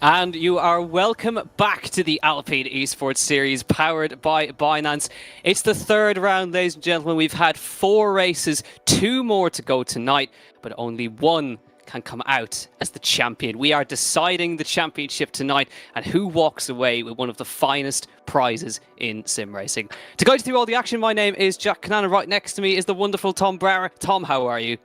And you are welcome back to the Alpine Esports Series powered by Binance. It's the third round, ladies and gentlemen. We've had 4 races, 2 more to go tonight, but only one can come out as the champion. We are deciding the championship tonight and who walks away with one of the finest prizes in sim racing. To guide you through all the action, my name is Jack Cunnane. Right next to me is the wonderful Thom Brouwer. Thom, how are you?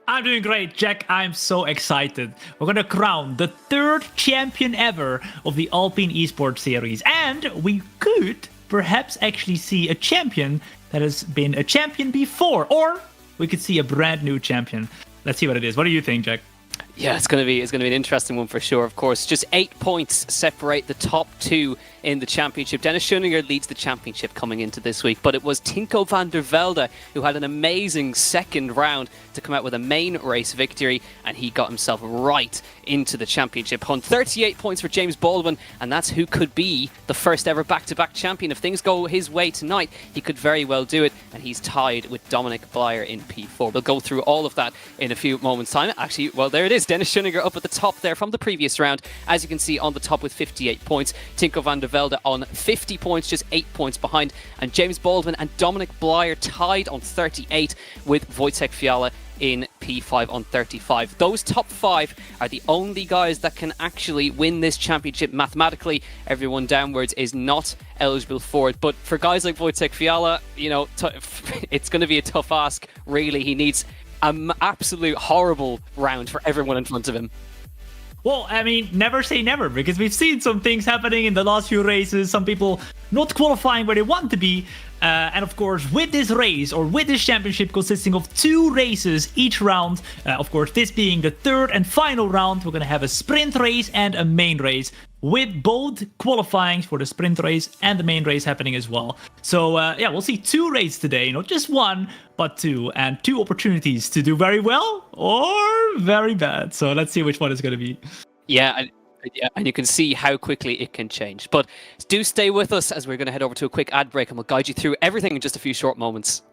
I'm doing great, Jack. I'm so excited. We're going to crown the 3rd champion ever of the Alpine Esports Series. And we could perhaps actually see a champion that has been a champion before. Or we could see a brand new champion. Let's see what it is. What do you think, Jack? Yeah, it's going to be an interesting one for sure. Of course, just 8 points separate the top 2 in the championship. Dennis Schoeninger leads the championship coming into this week, but it was Tinko van der Velde who had an amazing second round to come out with a main race victory, and he got himself right into the championship hunt. 38 points for James Baldwin, and that's who could be the first ever back-to-back champion. If things go his way tonight, he could very well do it, and he's tied with Dominic Brouwer in P4. We'll go through all of that in a few moments' time. Actually, well, there it is. Dennis Schoeninger up at the top there from the previous round. As you can see, on the top with 58 points. Tinko van der Velde on 50 points, just 8 points behind. And James Baldwin and Dominic Brouwer tied on 38 with Wojtek Fiala in P5 on 35. Those top 5 are the only guys that can actually win this championship mathematically. Everyone downwards is not eligible for it. But for guys like Wojtek Fiala, you know, it's going to be a tough ask, really. He needs an absolute horrible round for everyone in front of him. Well, I mean, never say never, because we've seen some things happening in the last few races, some people not qualifying where they want to be. And of course, with this race, or with this championship consisting of 2 races each round, of course, this being the 3rd and final round, we're going to have a sprint race and a main race, with both qualifying for the sprint race and the main race happening as well. So, yeah, we'll see 2 races today, not just 1, but 2, and 2 opportunities to do very well or very bad. So let's see which one is going to be. Yeah, and you can see how quickly it can change. But do stay with us as we're going to head over to a quick ad break, and we'll guide you through everything in just a few short moments.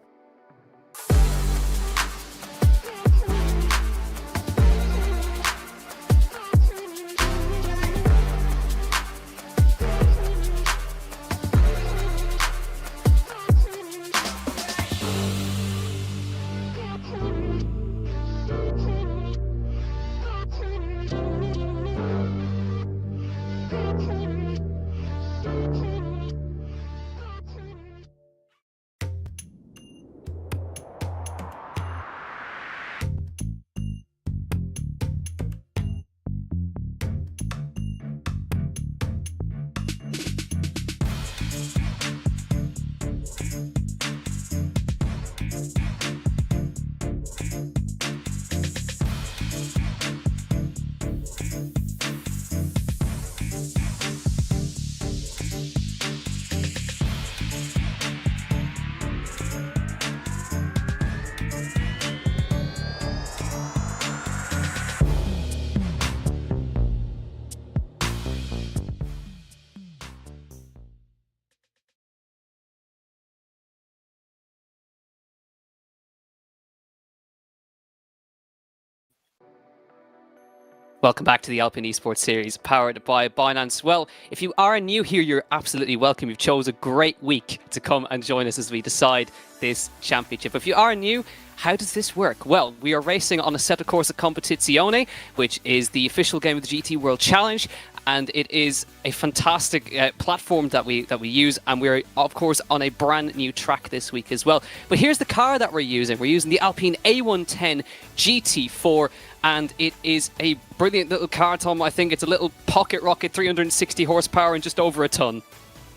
Welcome back to the Alpine Esports Series, powered by Binance. Well, if you are new here, you're absolutely welcome. You've chose a great week to come and join us as we decide this championship. If you are new, how does this work? Well, we are racing on Assetto Corsa Competizione, which is the official game of the GT World Challenge, and it is a fantastic platform that we use, and we're of course on a brand new track this week as well. But here's the car that we're using. We're using the Alpine A110 GT4, and it is a brilliant little car, Thom. I think it's a little pocket rocket, 360 horsepower and just over a ton.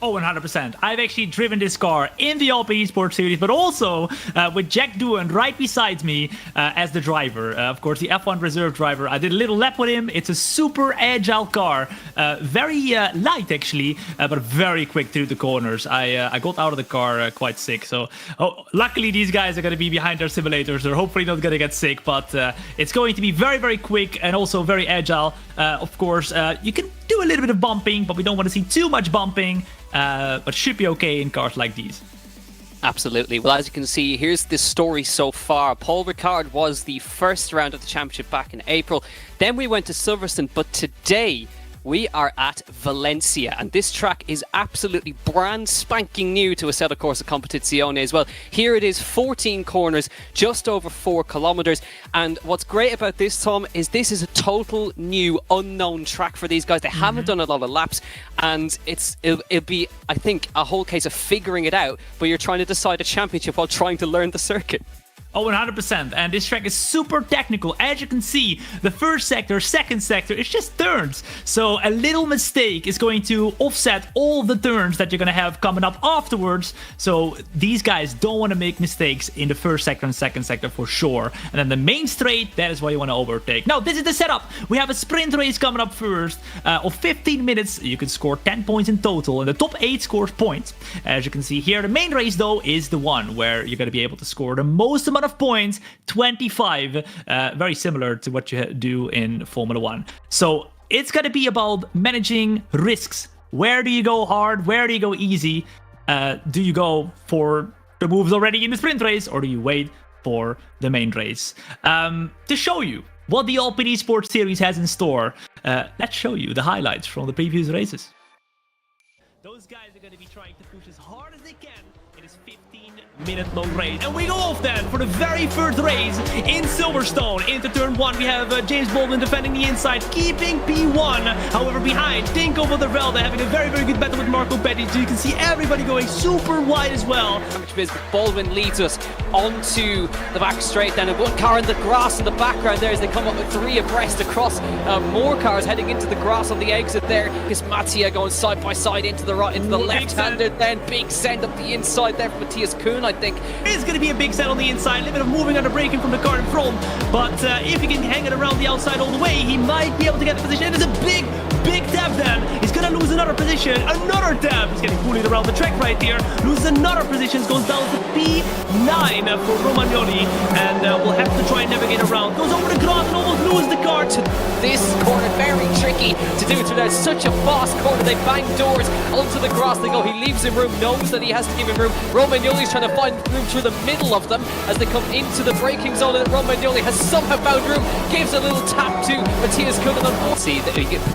Oh, 100%. I've actually driven this car in the Alpine Esports Series, but also with Jack Doohan right beside me as the driver. Of course, the F1 reserve driver. I did a little lap with him. It's a super agile car. Very light, actually, but very quick through the corners. I got out of the car quite sick. So, luckily, these guys are going to be behind their simulators. They're hopefully not going to get sick, but it's going to be very, very quick and also very agile. Of course, you can do a little bit of bumping, but we don't want to see too much bumping. But should be okay in cars like these. Absolutely. Well, as you can see, here's the story so far. Paul Ricard was the first round of the championship back in April. Then we went to Silverstone, but today we are at Valencia, and this track is absolutely brand spanking new to Assetto Corsa Competizione as well. Here it is, 14 corners, just over 4 kilometers. And what's great about this, Thom, is this is a total new unknown track for these guys. They haven't done a lot of laps, and it'll be, I think, a whole case of figuring it out, but you're trying to decide a championship while trying to learn the circuit. Oh, 100%. And this track is super technical. As you can see, the first sector, second sector, it's just turns. So a little mistake is going to offset all the turns that you're going to have coming up afterwards. So these guys don't want to make mistakes in the first sector and second sector for sure. And then the main straight, that is why you want to overtake. Now, this is the setup. We have a sprint race coming up first of 15 minutes. You can score 10 points in total, and the top 8 scores points. As you can see here, the main race, though, is the one where you're going to be able to score the most amount of points, 25, very similar to what you do in Formula 1. So it's going to be about managing risks. Where do you go hard? Where do you go easy? Do you go for the moves already in the sprint race, or do you wait for the main race? To show you what the Alpine Esports Series has in store, let's show you the highlights from the previous races. Those guys are going to be trying to push as hard as they can in this 15-minute long race. And we go off then for the very first race in Silverstone. Into turn 1, we have James Baldwin defending the inside, keeping P1. However, behind, Tinko van der Velde having a very, very good battle with Marco Petty. So you can see everybody going super wide as well. Baldwin leads us onto the back straight then, and one car in the grass in the background there as they come up with 3 abreast across. More cars heading into the grass on the exit there. Is Mattia going side by side into the right, into the left-handed, then big send up the inside there from Matthias Kuhn, I think. It's going to be a big set on the inside, a little bit of moving under braking from the car in front, but if he can hang it around the outside all the way, he might be able to get the position. It's a big tap then. He's going to lose another position, another tap. He's getting bullied around the track right here, loses another position, goes down to P9 for Romagnoli, and we'll have to try and navigate around. Goes over the grass and almost loses the car. To this corner, very tricky to do through there. Such a fast corner, they bang doors onto the grass. They go, he leaves him room, knows that he has to give him room. Romagnoli's trying to find room through the middle of them as they come into the braking zone, and Romagnoli has somehow found room, gives a little tap to Matthias Kuhn. See that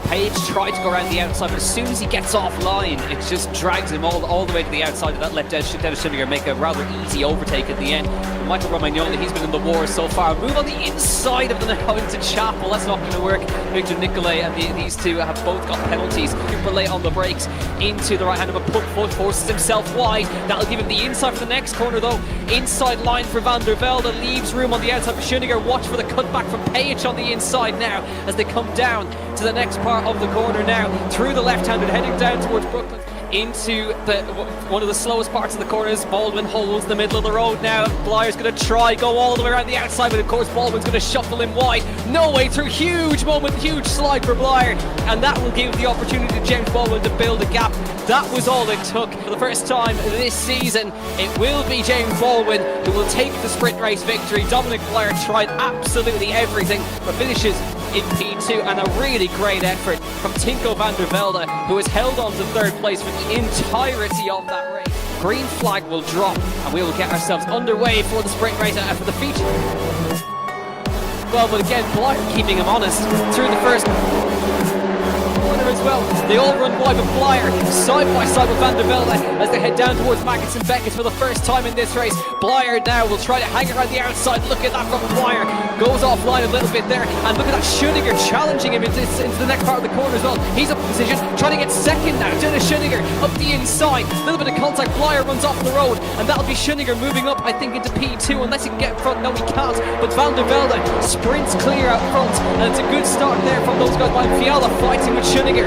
Page tried to go around the outside, but as soon as he gets offline, it just drags him all the way to the outside of that left edge. Dennis Schillinger make a rather easy overtake at the end. And Michael Romagnoli, he's been in the war so far. Move on the inside of the now into Chapel. That's not going to work. Victor Nicolay and these two have both got penalties. Super late on the brakes into the right hand of a put foot, forces himself wide. That'll give him the inside for the next corner though. Inside line for Van der Velde, leaves room on the outside for Schillinger. Watch for the cutback from Page on the inside now as they come down to the next part of the corner now. Through the left-handed, heading down towards Brooklyn. Into one of the slowest parts of the corners. Baldwin holds the middle of the road now. Blier's going to try, go all the way around the outside, but of course Baldwin's going to shuffle him wide. No way through, huge moment, huge slide for Blier, and that will give the opportunity to James Baldwin to build a gap. That was all it took. For the first time this season, it will be James Baldwin who will take the sprint race victory. Dominic Blier tried absolutely everything, but finishes in P2, and a really great effort from Tinko van der Velde, who has held on to third place for the entirety of that race. Green flag will drop, and we will get ourselves underway for the sprint race, for the feature. well, but again, Blouer keeping him honest through the first corner as well. They all run wide with Blouer side by side with Van der Velde as they head down towards Magnussen Beckett for the first time in this race. Blouer now will try to hang around the outside. Look at that from Blouer. Goes offline a little bit there, and look at that Schoeniger challenging him into the next part of the corner as well. He's up in position, trying to get second now. Dennis Schoeniger up the inside. A little bit of contact. Blouer runs off the road, and that'll be Schoeniger moving up, I think, into P2 unless he can get in front. No, he can't. But Van der Velde sprints clear out front, and it's a good start there from those guys behind. Fiala fighting with Schoeniger.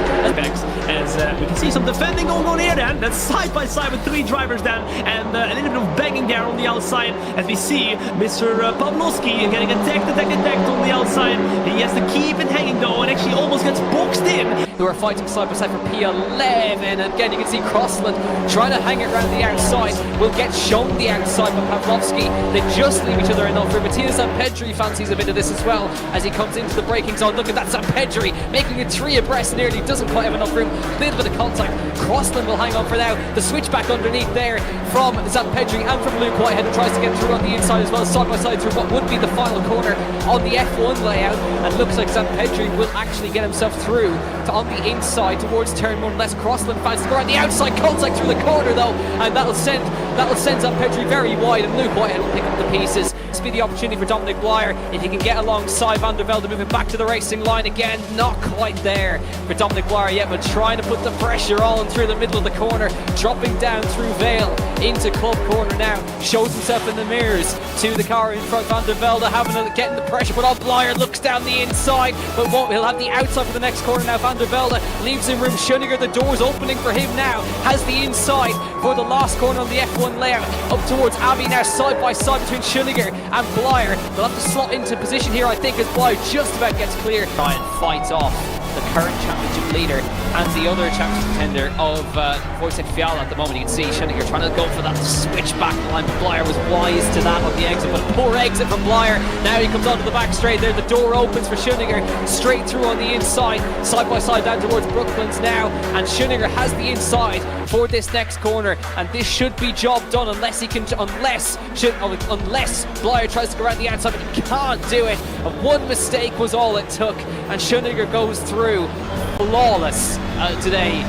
As we can see some defending going on here then. That's side by side with 3 drivers then, and a little bit of banging there on the outside as we see Mr. Pavlovsky getting attacked on the outside. He has to keep it hanging though, and actually almost gets boxed in. Who are fighting side by side for P11, and again you can see Crossland trying to hang it around the outside. Will get shown the outside by Pavlovsky. They just leave each other enough room. Matthias Sampedri fancies a bit of this as well as he comes into the braking zone. Look at that, Sampedri making it 3 abreast nearly, doesn't quite have enough room. Little bit of contact. Crossland will hang on for now. The switch back underneath there from Sampedri and from Luke Whitehead, who tries to get through on the inside as well, side by side through what would be the final corner on the F1 layout, and looks like Sampedri will actually get himself through to on the inside towards turn 1. Less Crossland fans to go on the outside, contact through the corner though, and that'll send Sampedri very wide, and Luke Whitehead will pick up the pieces. This will be the opportunity for Dominic Blouer if he can get alongside Van der Velde, moving back to the racing line again. Not quite there for Dominic Blouer yet, but trying to put the pressure on through the middle of the corner, dropping down through Vale into Club Corner now, shows himself in the mirrors to the car in front. Van der Velde getting the pressure, but Blouer looks down the inside, but he'll have the outside for the next corner now. Van der Velde leaves him room. Schoeniger, the door's opening for him now, has the inside for the last corner on the F1 layout, up towards Abbey now, side by side between Schoeniger and Blouer. They'll have to slot into position here, I think, as Blouer just about gets clear. Try and fight off the current championship leader and the other championship contender of Wojciech Fiala at the moment. You can see Schoeniger trying to go for that switch back line, but Blouer was wise to that on the exit, but a poor exit from Blouer. Now he comes onto the back straight there. The door opens for Schoeniger, straight through on the inside, side by side down towards Brooklands now, and Schoeniger has the inside for this next corner, and this should be job done unless Blouer tries to go around the outside, but he can't do it. And one mistake was all it took, and Schoeniger goes through flawless today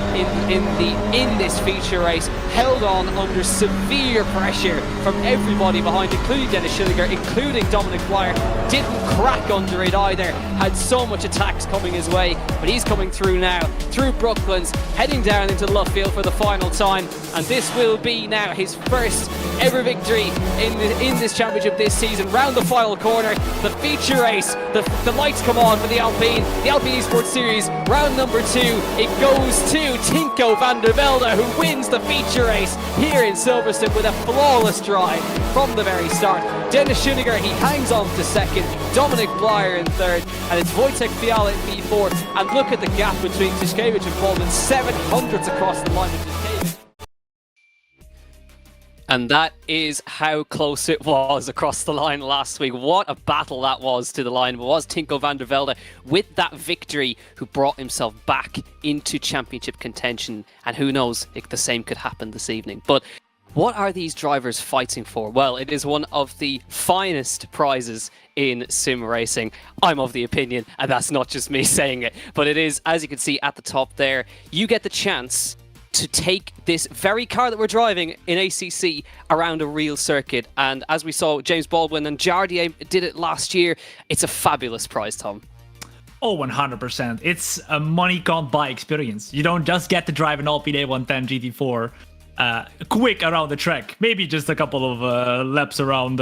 in this feature race. Held on under severe pressure from everybody behind, including Dennis Schoeniger, including Dominic Blouer. Didn't crack under it either. Had so much attacks coming his way, but he's coming through now, through Brooklands, heading down into Luffield for the final time. And this will be now his first ever victory in this championship this season. Round the final corner, the feature race, the lights come on for the Alpine Esports Series, round number 2. It goes to Tinko van der Velde, who wins the feature race here in Silverstone with a flawless drive from the very start. Dennis Schoeniger, he hangs on to second, Dominic Blouer in third, and it's Wojciech Fiala in P4. And look at the gap between Tyszkiewicz and Baldwin, 700s across the line with Tyszkiewicz. And that is how close it was across the line last week. What a battle that was to the line. It was Tinko van der Velde with that victory who brought himself back into championship contention. And who knows, if the same could happen this evening. But what are these drivers fighting for? Well, it is one of the finest prizes in sim racing. I'm of the opinion, and that's not just me saying it, but it is, as you can see at the top there, you get the chance to take this very car that we're driving in ACC around a real circuit. And as we saw, James Baldwin and Jardier did it last year. It's a fabulous prize, Thom. Oh, 100%. It's a money can't buy experience. You don't just get to drive an Alpine A110 GT4 quick around the track. Maybe just a couple of laps around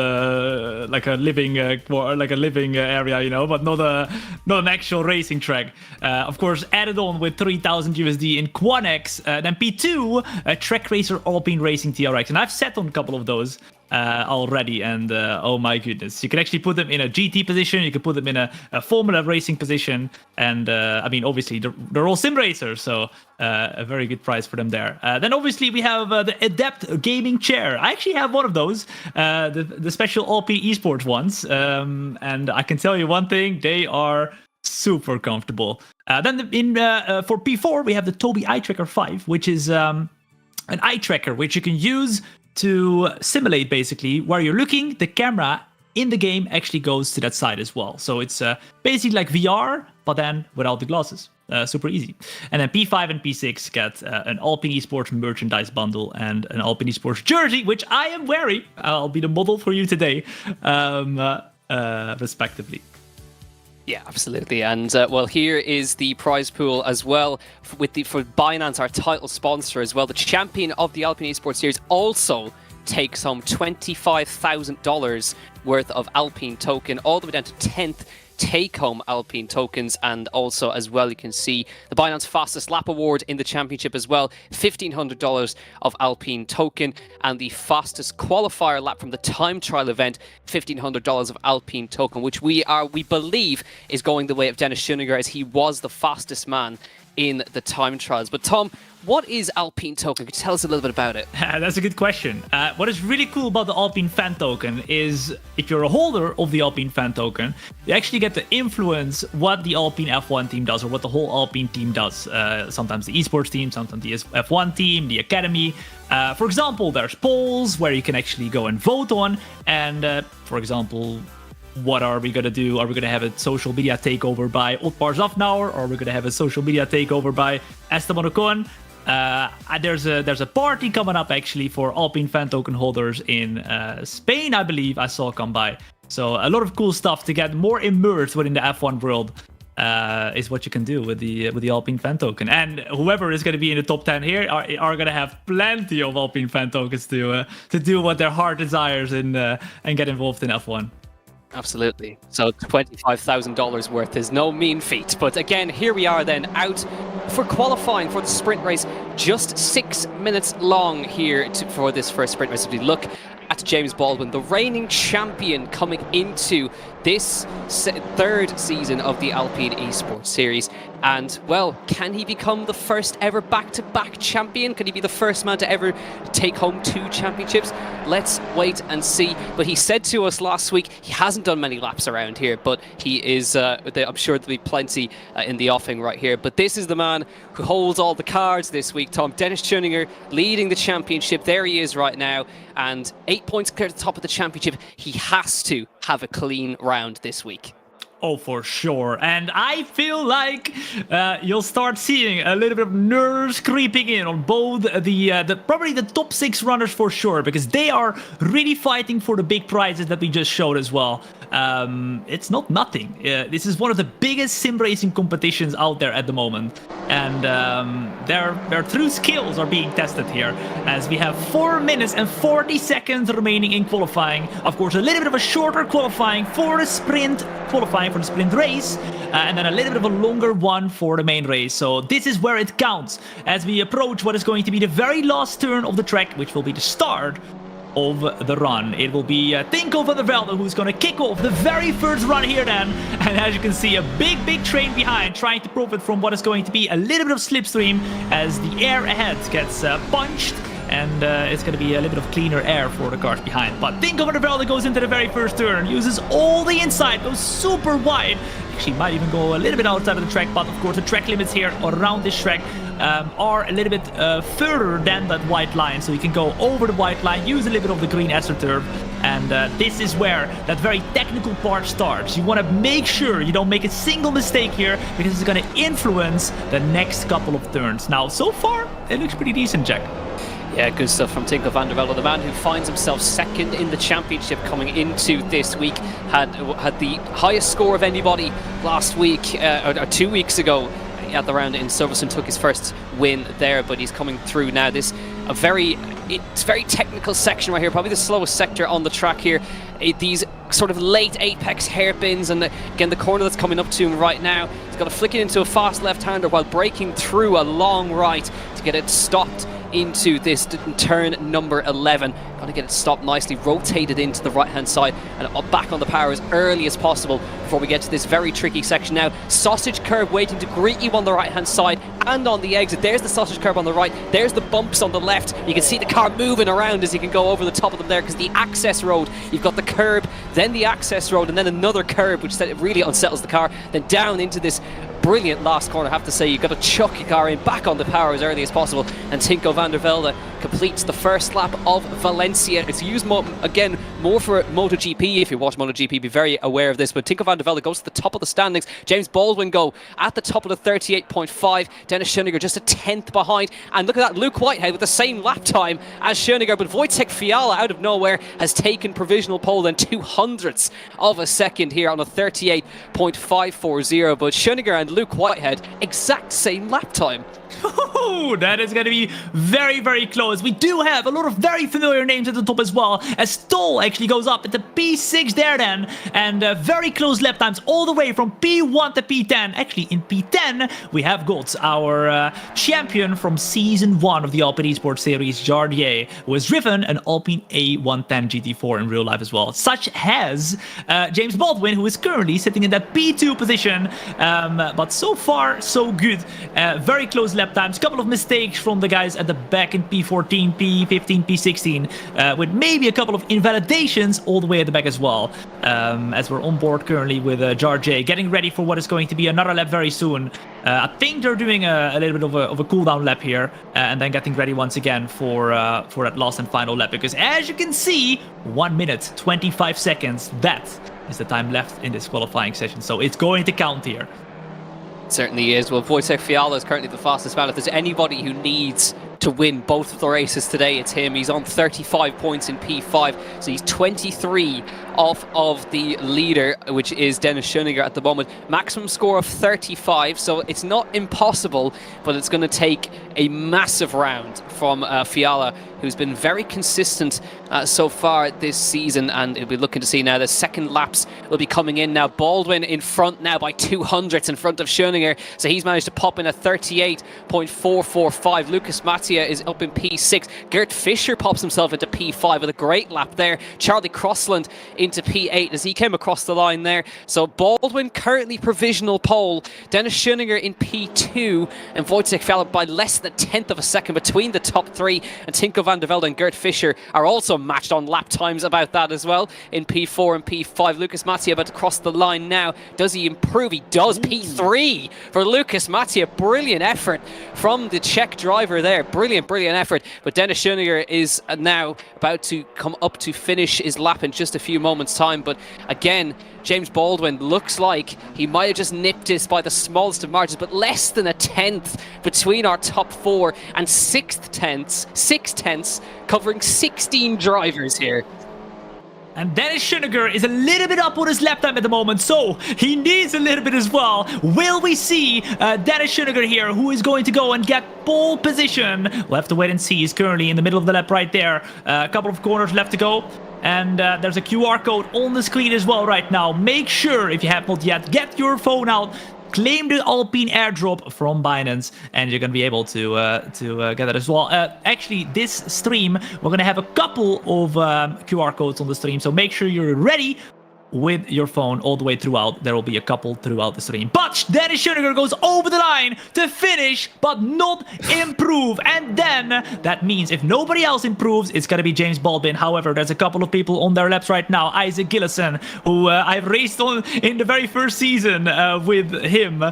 like a living area, you know, but not an actual racing track. Of course, added on with 3,000 USD in Quanex, then P2, a Track Racer Alpine Racing TRX, and I've sat on a couple of those already, and oh my goodness, you can actually put them in a GT position, you can put them in a Formula racing position, and I mean, obviously they're all sim racers, so a very good price for them there. Then obviously we have the Adept gaming chair. I actually have one of those, the special Alpine Esports ones, and I can tell you one thing, they are super comfortable. Then for P4 we have the Tobii Eye Tracker 5, which is an eye tracker which you can use to simulate basically where you're looking, the camera in the game actually goes to that side as well. So it's basically like VR, but then without the glasses. Super easy. And then P5 and P6 get an Alpine Esports merchandise bundle and an Alpine Esports jersey, which I am wearing. I'll be the model for you today, respectively. Yeah, absolutely. And well, here is the prize pool as well for Binance, our title sponsor as well. The champion of the Alpine Esports Series also takes home $25,000 worth of Alpine token, all the way down to 10th take-home Alpine tokens. And also as well, you can see the Binance Fastest Lap Award in the championship as well, $1,500 of Alpine token, and the fastest qualifier lap from the time trial event, $1,500 of Alpine token, which we believe is going the way of Dennis Schoeniger, as he was the fastest man in the time trials. But Thom, what is Alpine token? Could you tell us a little bit about it? That's a good question. What is really cool about the Alpine fan token is if you're a holder of the Alpine fan token, you actually get to influence what the Alpine F1 team does, or what the whole Alpine team does. Sometimes the esports team, sometimes the F1 team, the academy. For example, there's polls where you can actually go and vote on. And for example, what are we going to do? Are we going to have a social media takeover by Otmar Zafnauer? Or are we going to have a social media takeover by Esteban Ocon? There's a party coming up actually for Alpine fan token holders in Spain, I believe I saw come by. So a lot of cool stuff to get more immersed within the F1 world is what you can do with the Alpine fan token. And whoever is going to be in the top 10 here are going to have plenty of Alpine fan tokens to do what their heart desires and get involved in F1. Absolutely. So $25,000 worth is no mean feat. But again, here we are then out for qualifying for the sprint race. Just 6 minutes long here for this first sprint race. If we look at James Baldwin, the reigning champion, coming into this third season of the Alpine Esports Series. And, well, can he become the first ever back-to-back champion? Can he be the first man to ever take home 2 championships? Let's wait and see. But he said to us last week, he hasn't done many laps around here, but he is, I'm sure there'll be plenty in the offing right here. But this is the man who holds all the cards this week, Thom. Dennis Schoeniger leading the championship. There he is right now. And 8 points clear at the top of the championship. He has to have a clean round this week. Oh, for sure. And I feel like you'll start seeing a little bit of nerves creeping in on both probably the top 6 runners for sure, because they are really fighting for the big prizes that we just showed as well. It's not nothing. This is one of the biggest sim racing competitions out there at the moment. And their true skills are being tested here, as we have 4 minutes and 40 seconds remaining in qualifying. Of course, a little bit of a shorter qualifying for the sprint qualifying for the sprint race, and then a little bit of a longer one for the main race. So this is where it counts as we approach what is going to be the very last turn of the track, which will be the start of the run. It will be Tinko van der Velde who's going to kick off the very first run here then. And as you can see, a big train behind, trying to profit from what is going to be a little bit of slipstream as the air ahead gets punched. And it's going to be a little bit of cleaner air for the cars behind. But Tinko van der Velde goes into the very first turn, uses all the inside, goes super wide. Actually, might even go a little bit outside of the track, but of course the track limits here around this track are a little bit further than that white line. So you can go over the white line, use a little bit of the green AstroTurf. And this is where that very technical part starts. You want to make sure you don't make a single mistake here, because it's going to influence the next couple of turns. Now, so far, it looks pretty decent, Jack. Yeah, good stuff from Tinko van der Velde, the man who finds himself second in the championship coming into this week. Had the highest score of anybody last week, or 2 weeks ago at the round in Silverstone, took his first win there, but he's coming through now. It's very technical section right here, probably the slowest sector on the track here. These sort of late apex hairpins, and again the corner that's coming up to him right now, he's got to flick it into a fast left-hander while breaking through a long right to get it stopped into this turn number 11. Got to get it stopped nicely, rotated into the right hand side and back on the power as early as possible before we get to this very tricky section now. Sausage curb waiting to greet you on the right hand side and on the exit. There's the sausage curb on the right, there's the bumps on the left. You can see the car moving around as you can go over the top of them there, because the access road, you've got the curb, then the access road, and then another curb, which really unsettles the car, then down into this brilliant last corner. I have to say, you've got to chuck your car in back on the power as early as possible, and Tinko van der Velde completes the first lap of Valencia. It's used again more for MotoGP. If you watch MotoGP, be very aware of this. But Tinko van der Velde goes to the top of the standings. James Baldwin go at the top of the 38.5. Dennis Schoeniger just a 10th behind. And look at that, Luke Whitehead with the same lap time as Schoeniger. But Wojciech Fiala out of nowhere has taken provisional pole, then 200ths of a second here on a 38.540. But Schoeniger and Luke Whitehead, exact same lap time. That is going to be very, very close. We do have a lot of very familiar names at the top as well, as Stoll actually goes up at the P6 there then, and very close lap times all the way from P1 to P10. Actually, in P10, we have got our champion from Season 1 of the Alpine Esports Series, Jardier, who has driven an Alpine A110 GT4 in real life as well, such as James Baldwin, who is currently sitting in that P2 position, but so far, so good. Very close lap times, couple of mistakes from the guys at the back in P14, P15, P16, with maybe a couple of invalidations all the way at the back as well, as we're on board currently with Jar J, getting ready for what is going to be another lap very soon. I think they're doing a little bit of a cooldown lap here, and then getting ready once again for that last and final lap, because as you can see, 1 minute 25 seconds, that is the time left in this qualifying session, so it's going to count here. Certainly is. Well, Wojciech Fiala is currently the fastest man. If there's anybody who needs to win both of the races today, it's him. He's on 35 points in P5, so he's 23 off of the leader, which is Dennis Schoeniger at the moment. Maximum score of 35, so it's not impossible, but it's going to take a massive round from Fiala, who's been very consistent so far this season, and we'll be looking to see now the second laps will be coming in now. Baldwin in front now by 200ths in front of Schoeniger, so he's managed to pop in a 38.445. Lucas Mattia is up in P6. Gert Fischer pops himself into P5 with a great lap there. Charlie Crossland into P8 as he came across the line there. So Baldwin currently provisional pole. Dennis Schoeniger in P2, and Wojciech Fiala by less than a 10th of a second between the top three. And Tinko van der Velde and Gert Fischer are also matched on lap times about that as well in P4 and P5. Lucas Mattia about to cross the line now. Does he improve? He does. P3 for Lucas Mattia. Brilliant effort from the Czech driver there. Brilliant effort. But Dennis Schoeniger is now about to come up to finish his lap in just a few moments time. But again, James Baldwin looks like he might have just nipped this by the smallest of margins, but less than a 10th between our top four and 6 tenths, covering 16 drivers here. And Dennis Schoeniger is a little bit up on his lap time at the moment, so he needs a little bit as well. Will we see Dennis Schoeniger here, who is going to go and get pole position? We'll have to wait and see. He's currently in the middle of the lap right there. A couple of corners left to go. And there's a QR code on the screen as well right now. Make sure, if you have not yet, get your phone out. Claim the Alpine airdrop from Binance, and you're going to be able to get it as well. Actually, this stream, we're going to have a couple of QR codes on the stream, so make sure you're ready with your phone all the way throughout. There will be a couple throughout the stream. But Dennis Schoeniger goes over the line to finish, but not improve. And then that means if nobody else improves, it's going to be James Baldwin. However, there's a couple of people on their laps right now. Isaac Gillison, who I've raced on in the very first season with him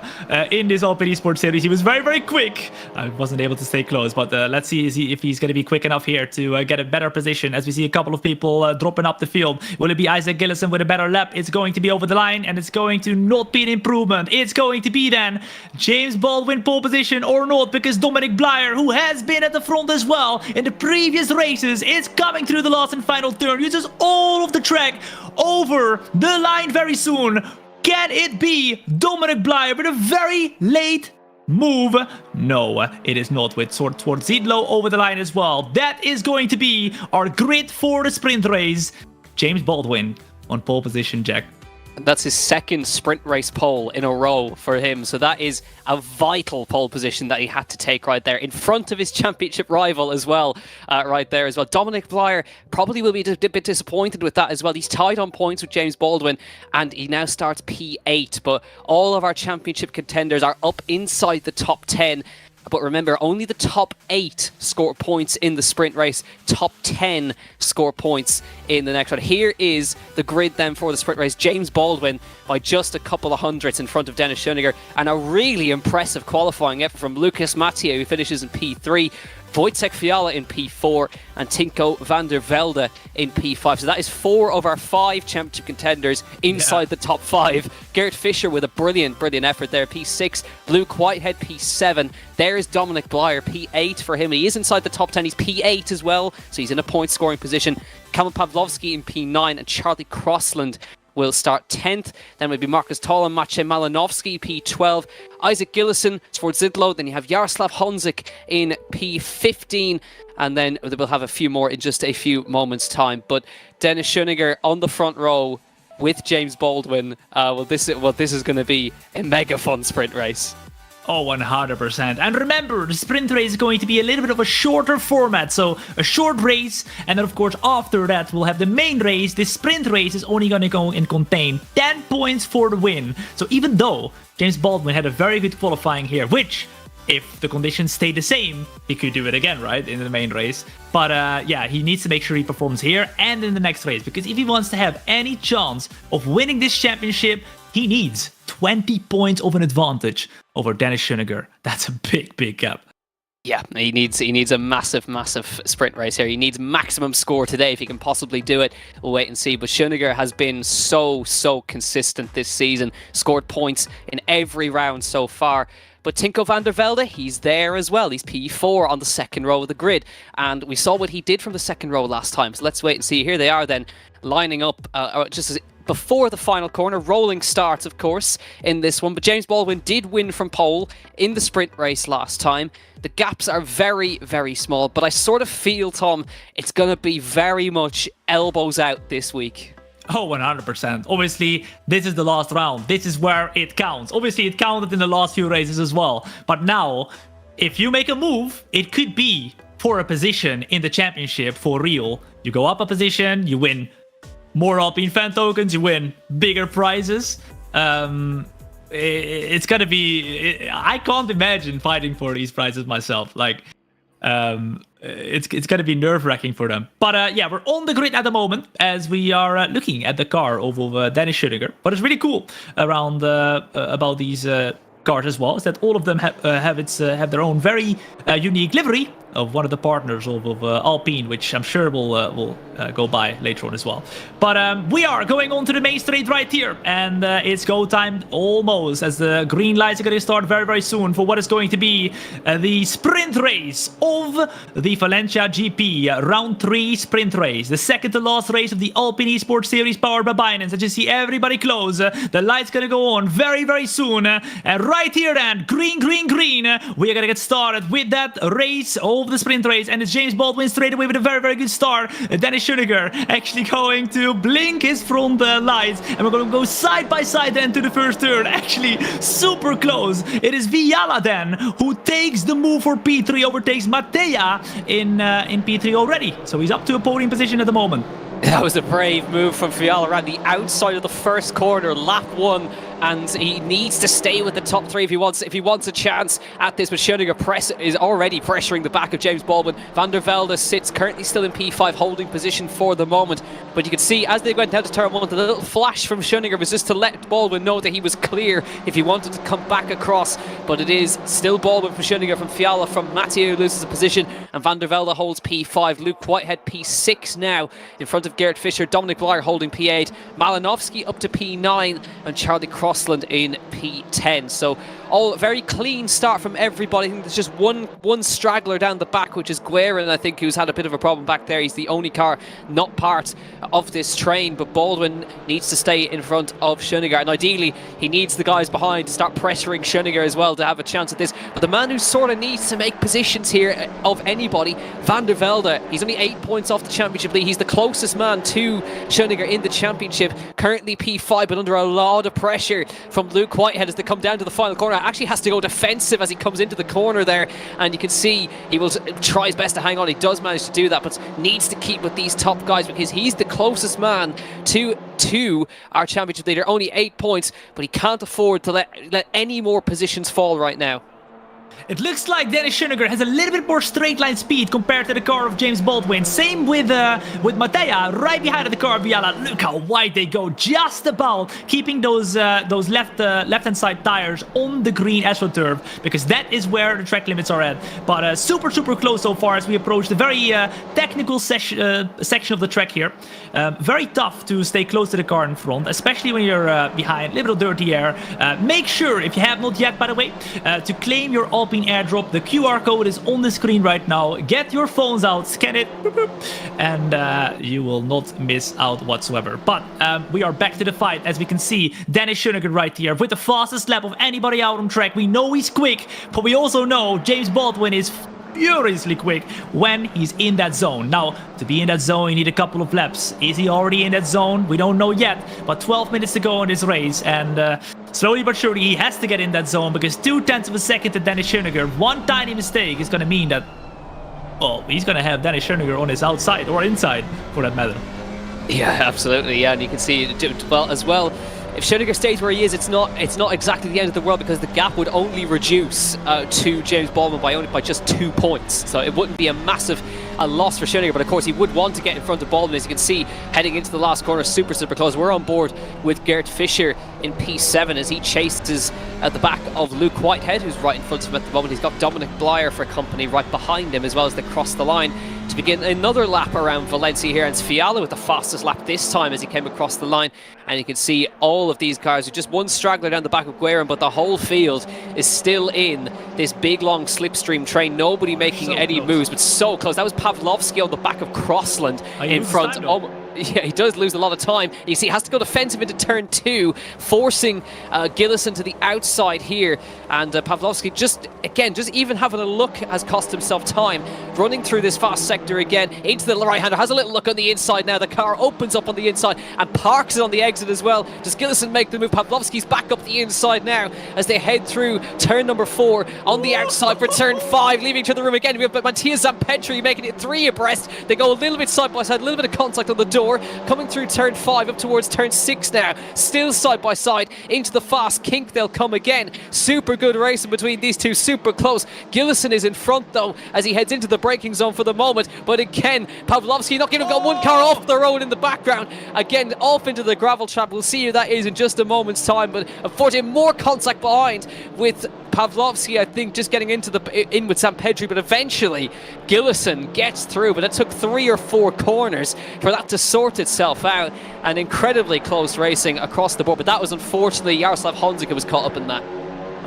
in this Alpine Esports Series. He was very, very quick. I wasn't able to stay close, but let's see if he's going to be quick enough here to get a better position, as we see a couple of people dropping up the field. Will it be Isaac Gillison with a better lap? It's going to be over the line, and it's going to not be an improvement. It's going to be then James Baldwin pole position or not, because Dominic Brouwer, who has been at the front as well in the previous races, is coming through the last and final turn, uses all of the track over the line very soon. Can it be Dominic Brouwer with a very late move? No, it is not, with towards Zidlo over the line as well. That is going to be our grid for the sprint race. James Baldwin on pole position, Jack. That's his second sprint race pole in a row for him. So that is a vital pole position that he had to take right there, in front of his championship rival as well, right there as well. Dominic Brouwer probably will be a bit disappointed with that as well. He's tied on points with James Baldwin, and he now starts P8. But all of our championship contenders are up inside the top 10. But remember, only the top 8 score points in the sprint race. Top 10 score points in the next one. Here is the grid then for the sprint race. James Baldwin by just a couple of hundredths in front of Dennis Schoeniger. And a really impressive qualifying effort from Lucas Mattia, who finishes in P3. Wojciech Fiala in P4, and Tinko van der Velde in P5. So that is 4 of our 5 championship contenders inside the top 5. Gert Fischer with a brilliant effort there, P6. Luke Whitehead, P7. There's Dominic Blyer, P8 for him. He is inside the top 10. He's P8 as well, so he's in a point-scoring position. Kamil Pawlowski in P9, and Charlie Crossland will start 10th. Then will be Marcus Toll and Maciej Malinowski, P12. Isaac Gillison for Zidlo. Then you have Jaroslav Honzik in P15. And then we'll have a few more in just a few moments' time. But Dennis Schoeniger on the front row with James Baldwin. This is going to be a mega fun sprint race. Oh, 100%. And remember, the sprint race is going to be a little bit of a shorter format. So a short race, and then of course after that we'll have the main race. This sprint race is only going to go and contain 10 points for the win. So even though James Baldwin had a very good qualifying here, which, if the conditions stay the same, he could do it again, right, in the main race. But yeah, he needs to make sure he performs here and in the next race. Because if he wants to have any chance of winning this championship, he needs 20 points of an advantage over Dennis Schoeniger. That's a big gap. Yeah, he needs a massive sprint race here. He needs maximum score today if he can possibly do it. We'll wait and see. But Schoeniger has been so consistent this season. Scored points in every round so far. But Tinko van der Velde, he's there as well. He's P4 on the second row of the grid. And we saw what he did from the second row last time. So let's wait and see. Here they are then, lining up just as before the final corner. Rolling starts, of course, in this one. But James Baldwin did win from pole in the sprint race last time. The gaps are very small. But I sort of feel, Thom, it's going to be very much elbows out this week. Oh, 100%. Obviously, this is the last round. This is where it counts. Obviously, it counted in the last few races as well. But now, if you make a move, it could be for a position in the championship for real. You go up a position, you win more Alpine fan tokens, you win bigger prizes. It's gonna be... I can't imagine fighting for these prizes myself. Like, it's gonna be nerve-wracking for them. But yeah, we're on the grid at the moment as we are looking at the car of Dennis Schoeniger. But it's really cool around about these cars as well, is that all of them have their own very unique livery of one of the partners of Alpine, which I'm sure will go by later on as well. But we are going on to the main straight right here, and it's go time almost, as the green lights are going to start very soon for what is going to be the sprint race of the Valencia GP, round 3 sprint race, the second to last race of the Alpine Esports Series powered by Binance. As you see everybody close, the lights going to go on very soon, and right here then, green, we are going to get started with that race of the sprint race, and it's James Baldwin straight away with a very good start. Dennis Schoeniger actually going to blink his front lights, and we're going to go side by side then to the first turn. Actually, super close. It is Fiala then who takes the move for P3, overtakes Mattea in P3 already. So he's up to a podium position at the moment. That was a brave move from Fiala around the outside of the first corner, lap 1, and he needs to stay with the top 3 if he wants a chance at this. But Schoeniger is already pressuring the back of James Baldwin. Van der Velde sits currently still in P5, holding position for the moment. But you can see as they went down to turn 1, the little flash from Schoeniger was just to let Baldwin know that he was clear if he wanted to come back across. But it is still Baldwin for Schoeniger, from Fiala, from Mattia, who loses a position, and Van der Velde holds P5. Luke Whitehead P6 now in front of Gert Fischer. Dominic Blyer holding P8. Malinowski up to P9, and Charlie Crossland in P10. So all very clean start from everybody. I think there's just one straggler down the back, which is Guerin, I think, who's had a bit of a problem back there. He's the only car not part of this train, but Baldwin needs to stay in front of Schoeniger, and ideally he needs the guys behind to start pressuring Schoeniger as well to have a chance at this. But the man who sort of needs to make positions here of anybody, Van der Velde, he's only 8 points off the championship lead. He's the closest man to Schoeniger in the championship, currently P5, but under a lot of pressure from Luke Whitehead as they come down to the final corner. Actually has to go defensive as he comes into the corner there, and you can see he will try his best to hang on. He does manage to do that, but needs to keep with these top guys because he's the closest man to our championship leader. Only 8 points, but he can't afford to let any more positions fall right now. It looks like Dennis Schoeniger has a little bit more straight line speed compared to the car of James Baldwin. Same with Mattea, right behind the car of Viala. Look how wide they go, just about keeping those left-hand side tires on the green AstroTurf, because that is where the track limits are at. But super close so far as we approach the very technical section of the track here. Very tough to stay close to the car in front, especially when you're behind. A little dirty air. Make sure, if you have not yet, by the way, to claim your Alpine airdrop. The QR code is on the screen right now. Get your phones out, scan it, and you will not miss out whatsoever. But we are back to the fight. As we can see, Dennis Schoeniger right here with the fastest lap of anybody out on track. We know he's quick, but we also know James Baldwin is furiously quick when he's in that zone. Now, to be in that zone, you need a couple of laps. Is he already in that zone? We don't know yet, but 12 minutes to go in this race, and slowly but surely he has to get in that zone, because 0.2 of a second to Dennis Schoeniger. One tiny mistake is going to mean that, well, he's going to have Dennis Schoeniger on his outside, or inside for that matter. Yeah, absolutely. Yeah, and you can see, well, as well, if Schoeniger stays where he is, it's not exactly the end of the world, because the gap would only reduce to James Baldwin by just 2 points. So it wouldn't be a massive loss for Schoeniger, but of course he would want to get in front of Baldwin. As you can see, heading into the last corner, super close. We're on board with Gert Fischer in P7 as he chases at the back of Luke Whitehead, who's right in front of him at the moment. He's got Dominic Blyer for company right behind him, as well as they cross the line to begin another lap around Valencia here. And it's Fiala with the fastest lap this time as he came across the line. And you can see all of these cars with just one straggler down the back of Guerin, but the whole field is still in this big long slipstream train. Nobody making any moves, but so close. That was Pavlovsky on the back of Crossland in front. Yeah, he does lose a lot of time. You see, he has to go defensive into turn 2, forcing Gillison to the outside here. And Pavlovsky just even having a look has cost himself time. Running through this fast sector again into the right-hander, has a little look on the inside now. The car opens up on the inside and parks it on the exit as well. Does Gillison make the move? Pavlovsky's back up the inside now as they head through turn number 4 on the outside for turn 5, leaving to the room again. We have Matthias Zampetri making it 3 abreast. They go a little bit side by side, a little bit of contact on the door. Coming through turn 5 up towards turn 6 now, still side by side into the fast kink. They'll come again. Super good racing between these two, super close. Gillison is in front though as he heads into the braking zone for the moment, but again Pavlovsky not giving got one car off the road in the background, again off into the gravel trap. We'll see who that is in just a moment's time, but unfortunately more contact behind with Pavlovsky, I think, just getting in with Zampetri, but eventually Gillison gets through. But it took 3 or 4 corners for that to sort itself out, and incredibly close racing across the board. But that was unfortunately Jaroslav Honzik who was caught up in that.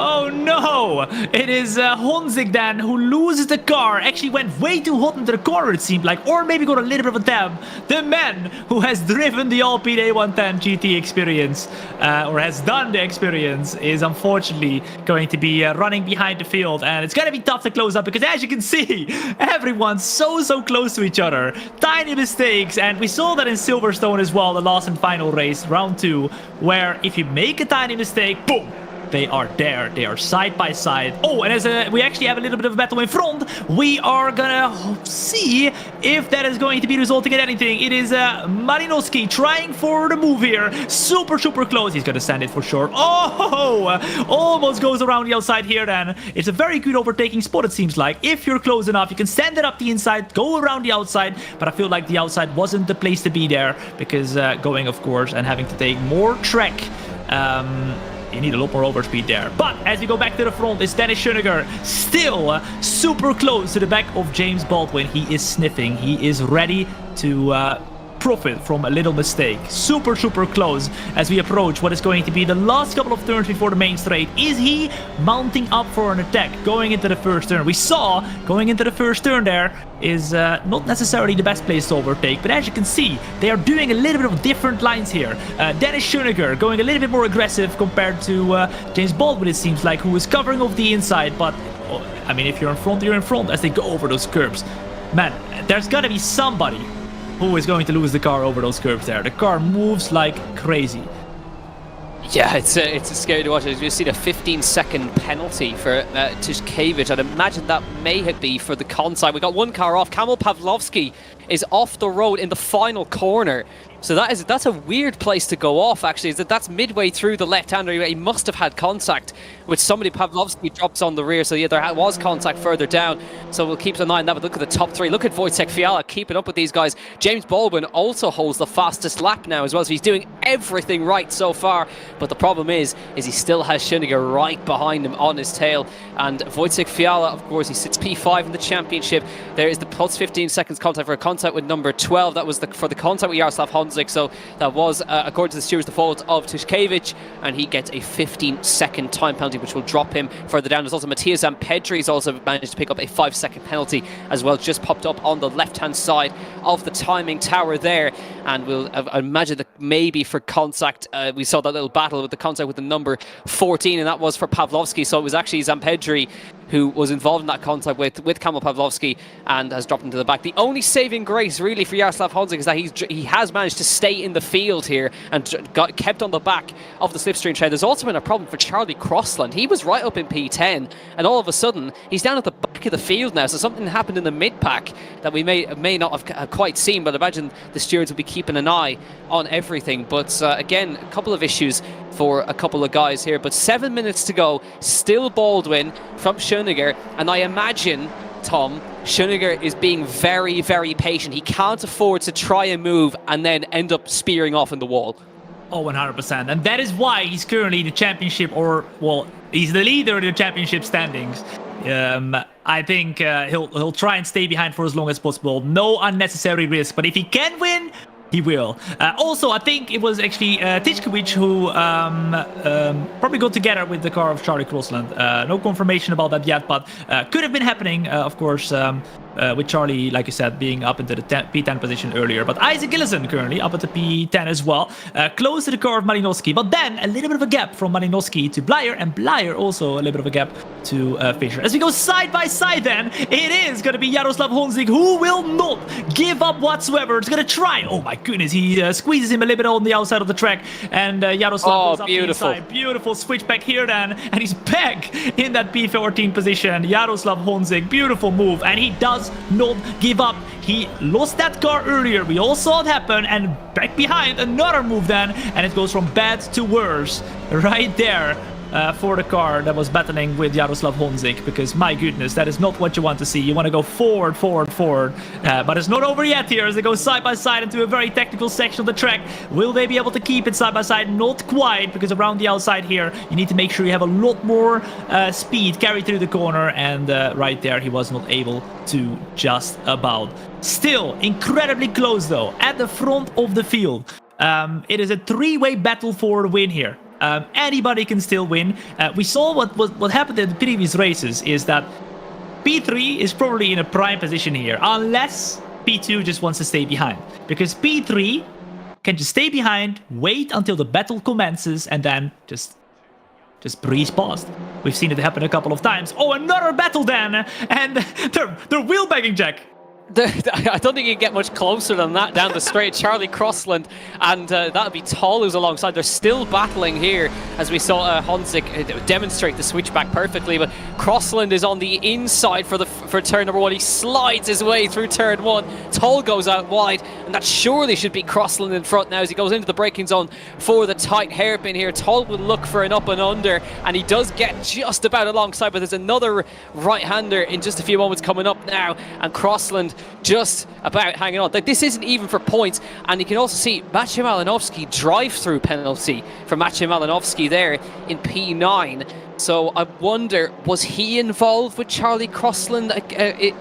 Oh no! It is Honzik then who loses the car. Actually went way too hot into the corner, it seemed like, or maybe got a little bit of a dab. The man who has driven the Alpine A110 GT experience, or has done the experience, is unfortunately going to be running behind the field, and it's gonna be tough to close up, because as you can see, everyone's so close to each other. Tiny mistakes, and we saw that in Silverstone as well, the last and final race, round 2, where if you make a tiny mistake, boom! They are there. They are side by side. Oh, and as we actually have a little bit of a battle in front, we are gonna see if that is going to be resulting in anything. It is Malinowski trying for the move here. Super close. He's gonna send it for sure. Oh, almost goes around the outside here then. It's a very good overtaking spot, it seems like. If you're close enough, you can send it up the inside, go around the outside, but I feel like the outside wasn't the place to be there, because going, of course, and having to take more track, you need a lot more overspeed there. But as we go back to the front, it's Dennis Schoeniger, still super close to the back of James Baldwin. He is sniffing. He is ready to profit from a little mistake. Super close as we approach what is going to be the last couple of turns before the main straight. Is he mounting up for an attack going into the first turn? We saw going into the first turn there is not necessarily the best place to overtake, but as you can see, they are doing a little bit of different lines here. Dennis Schoeniger going a little bit more aggressive compared to James Baldwin, it seems like, who is covering off the inside, but I mean, if you're in front as they go over those curbs. Man, there's gotta be somebody who is going to lose the car over those curbs there. The car moves like crazy. Yeah, it's scary to watch. You see the 15-second penalty for Tishkevich. I'd imagine that may be for the con side. We got one car off. Kamil Pavlovsky is off the road in the final corner So that's a weird place to go off, actually. That's midway through the left-hander. He must have had contact with somebody. Pavlovsky drops on the rear, so yeah, there was contact further down. So we'll keep an eye on that. But look at the top three. Look at Wojciech Fiala keeping up with these guys. James Baldwin also holds the fastest lap now as well, so he's doing everything right so far. But the problem is he still has Schoeniger right behind him on his tail. And Wojciech Fiala, of course, he sits P5 in the championship. There is the plus 15 seconds contact for a contact with number 12. That was for the contact with Jaroslav Honzik. So that was, according to the stewards, the fault of Tushkevich, and he gets a 15-second time penalty, which will drop him further down. There's also Matthias Zampedri's also managed to pick up a 5-second penalty as well, just popped up on the left-hand side of the timing tower there. And we'll imagine that maybe for contact, we saw that little battle with the contact with the number 14, and that was for Pavlovsky. So it was actually Zampedri who was involved in that contact with Kamil Pavlovsky and has dropped into the back. The only saving grace really for Jaroslav Honzik is that he has managed to stay in the field here and got kept on the back of the slipstream train. There's also been a problem for Charlie Crossland. He was right up in P10, and all of a sudden he's down at the back of the field now. So something happened in the mid-pack that we may not have quite seen, but I imagine the stewards will be keeping an eye on everything. But again, a couple of issues for a couple of guys here, but 7 minutes to go, still Baldwin from Schoeniger, and I imagine, Thom, Schoeniger is being very, very patient. He can't afford to try and move and then end up spearing off in the wall. Oh, 100%. And that is why he's currently in the championship, or, well, he's the leader in the championship standings. I think he'll try and stay behind for as long as possible. No unnecessary risk, but if he can win, he will. Also, I think it was actually Tichkowicz who probably got together with the car of Charlie Crossland. No confirmation about that yet, but could have been happening, of course, with Charlie, like you said, being up into the P10 position earlier. But Isaac Gillison currently up at the P10 as well, close to the car of Malinowski. But then a little bit of a gap from Malinowski to Brouwer, and Brouwer also a little bit of a gap to Fischer. As we go side by side then, it is going to be Jaroslav Honzik, who will not give up whatsoever. It's going to try. Oh my goodness, he squeezes him a little bit on the outside of the track, and Jaroslav goes up the inside. Beautiful switch back here then, and he's back in that P14 position. Jaroslav Honzik, beautiful move, and he does not give up. He lost that car earlier, we all saw it happen, and back behind, another move then, and it goes from bad to worse right there. For the car that was battling with Jaroslav Honzik, because my goodness, that is not what you want to see. You want to go forward, but it's not over yet here as they go side by side into a very technical section of the track. Will they be able to keep it side by side? Not quite, because around the outside here you need to make sure you have a lot more speed carried through the corner, and right there he was not able to, just about. Still incredibly close though, at the front of the field. It is a three-way battle for the win here. Anybody can still win. We saw what happened in the previous races is that P3 is probably in a prime position here, unless P2 just wants to stay behind. Because P3 can just stay behind, wait until the battle commences, and then just breeze past. We've seen it happen a couple of times. Oh, another battle then! And they're wheelbagging, Jack. I don't think you can get much closer than that down the straight. Charlie Crossland and that would be Toll who's alongside. They're still battling here, as we saw Honzik demonstrate the switchback perfectly, but Crossland is on the inside for turn number one. He slides his way through turn one. Toll goes out wide, and that surely should be Crossland in front now as he goes into the braking zone for the tight hairpin here. Toll will look for an up and under, and he does get just about alongside, but there's another right-hander in just a few moments coming up now, and Crossland just about hanging on. Like, this isn't even for points, and you can also see Maciej Malinowski drive-through penalty for Maciej Malinowski there in P9. So I wonder, was he involved with Charlie Crossland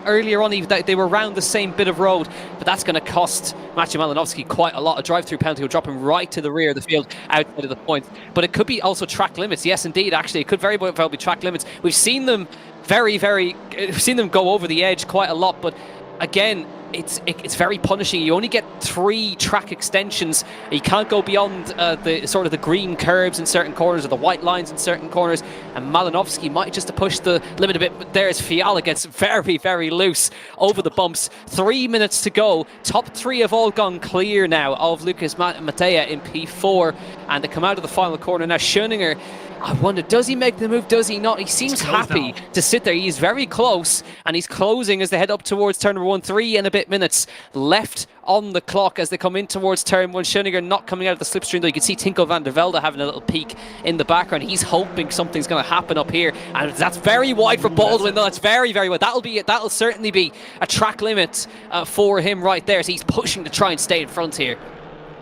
earlier on? They were around the same bit of road, but that's going to cost Maciej Malinowski quite a lot. A drive-through penalty will drop him right to the rear of the field, outside of the points. But it could be also track limits. Yes, indeed, actually, it could very well be track limits. We've seen them we've seen them go over the edge quite a lot, but again, it's very punishing. You only get 3 track extensions. You can't go beyond the green curbs in certain corners or the white lines in certain corners. And Malinowski might just push the limit a bit. But there's Fiala gets very, very loose over the bumps. 3 minutes to go. Top 3 have all gone clear now of Lucas Matea in P4, and they come out of the final corner now. Schoeniger I wonder, does he make the move? Does he not? He seems happy to sit there. He's very close, and he's closing as they head up towards turn number 1. 3 and a bit minutes left on the clock as they come in towards turn 1. Schoeniger not coming out of the slipstream, though. You can see Tinko van der Velde having a little peek in the background. He's hoping something's going to happen up here, and that's very wide for Baldwin. No, that's very, very wide. That'll certainly be a track limit for him right there. So he's pushing to try and stay in front here.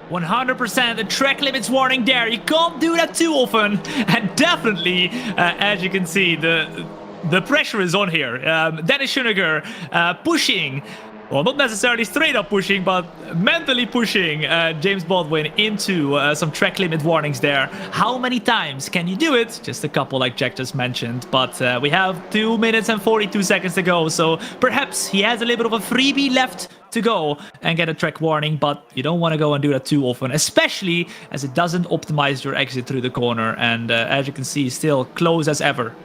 100% the track limits warning there. You can't do that too often, and definitely, as you can see, the pressure is on here. Dennis Schoeniger pushing. Well, not necessarily straight up pushing, but mentally pushing James Baldwin into some track limit warnings there. How many times can you do it? Just a couple, like Jack just mentioned. But we have 2 minutes and 42 seconds to go. So perhaps he has a little bit of a freebie left to go and get a track warning. But you don't want to go and do that too often, especially as it doesn't optimize your exit through the corner. And as you can see, still close as ever.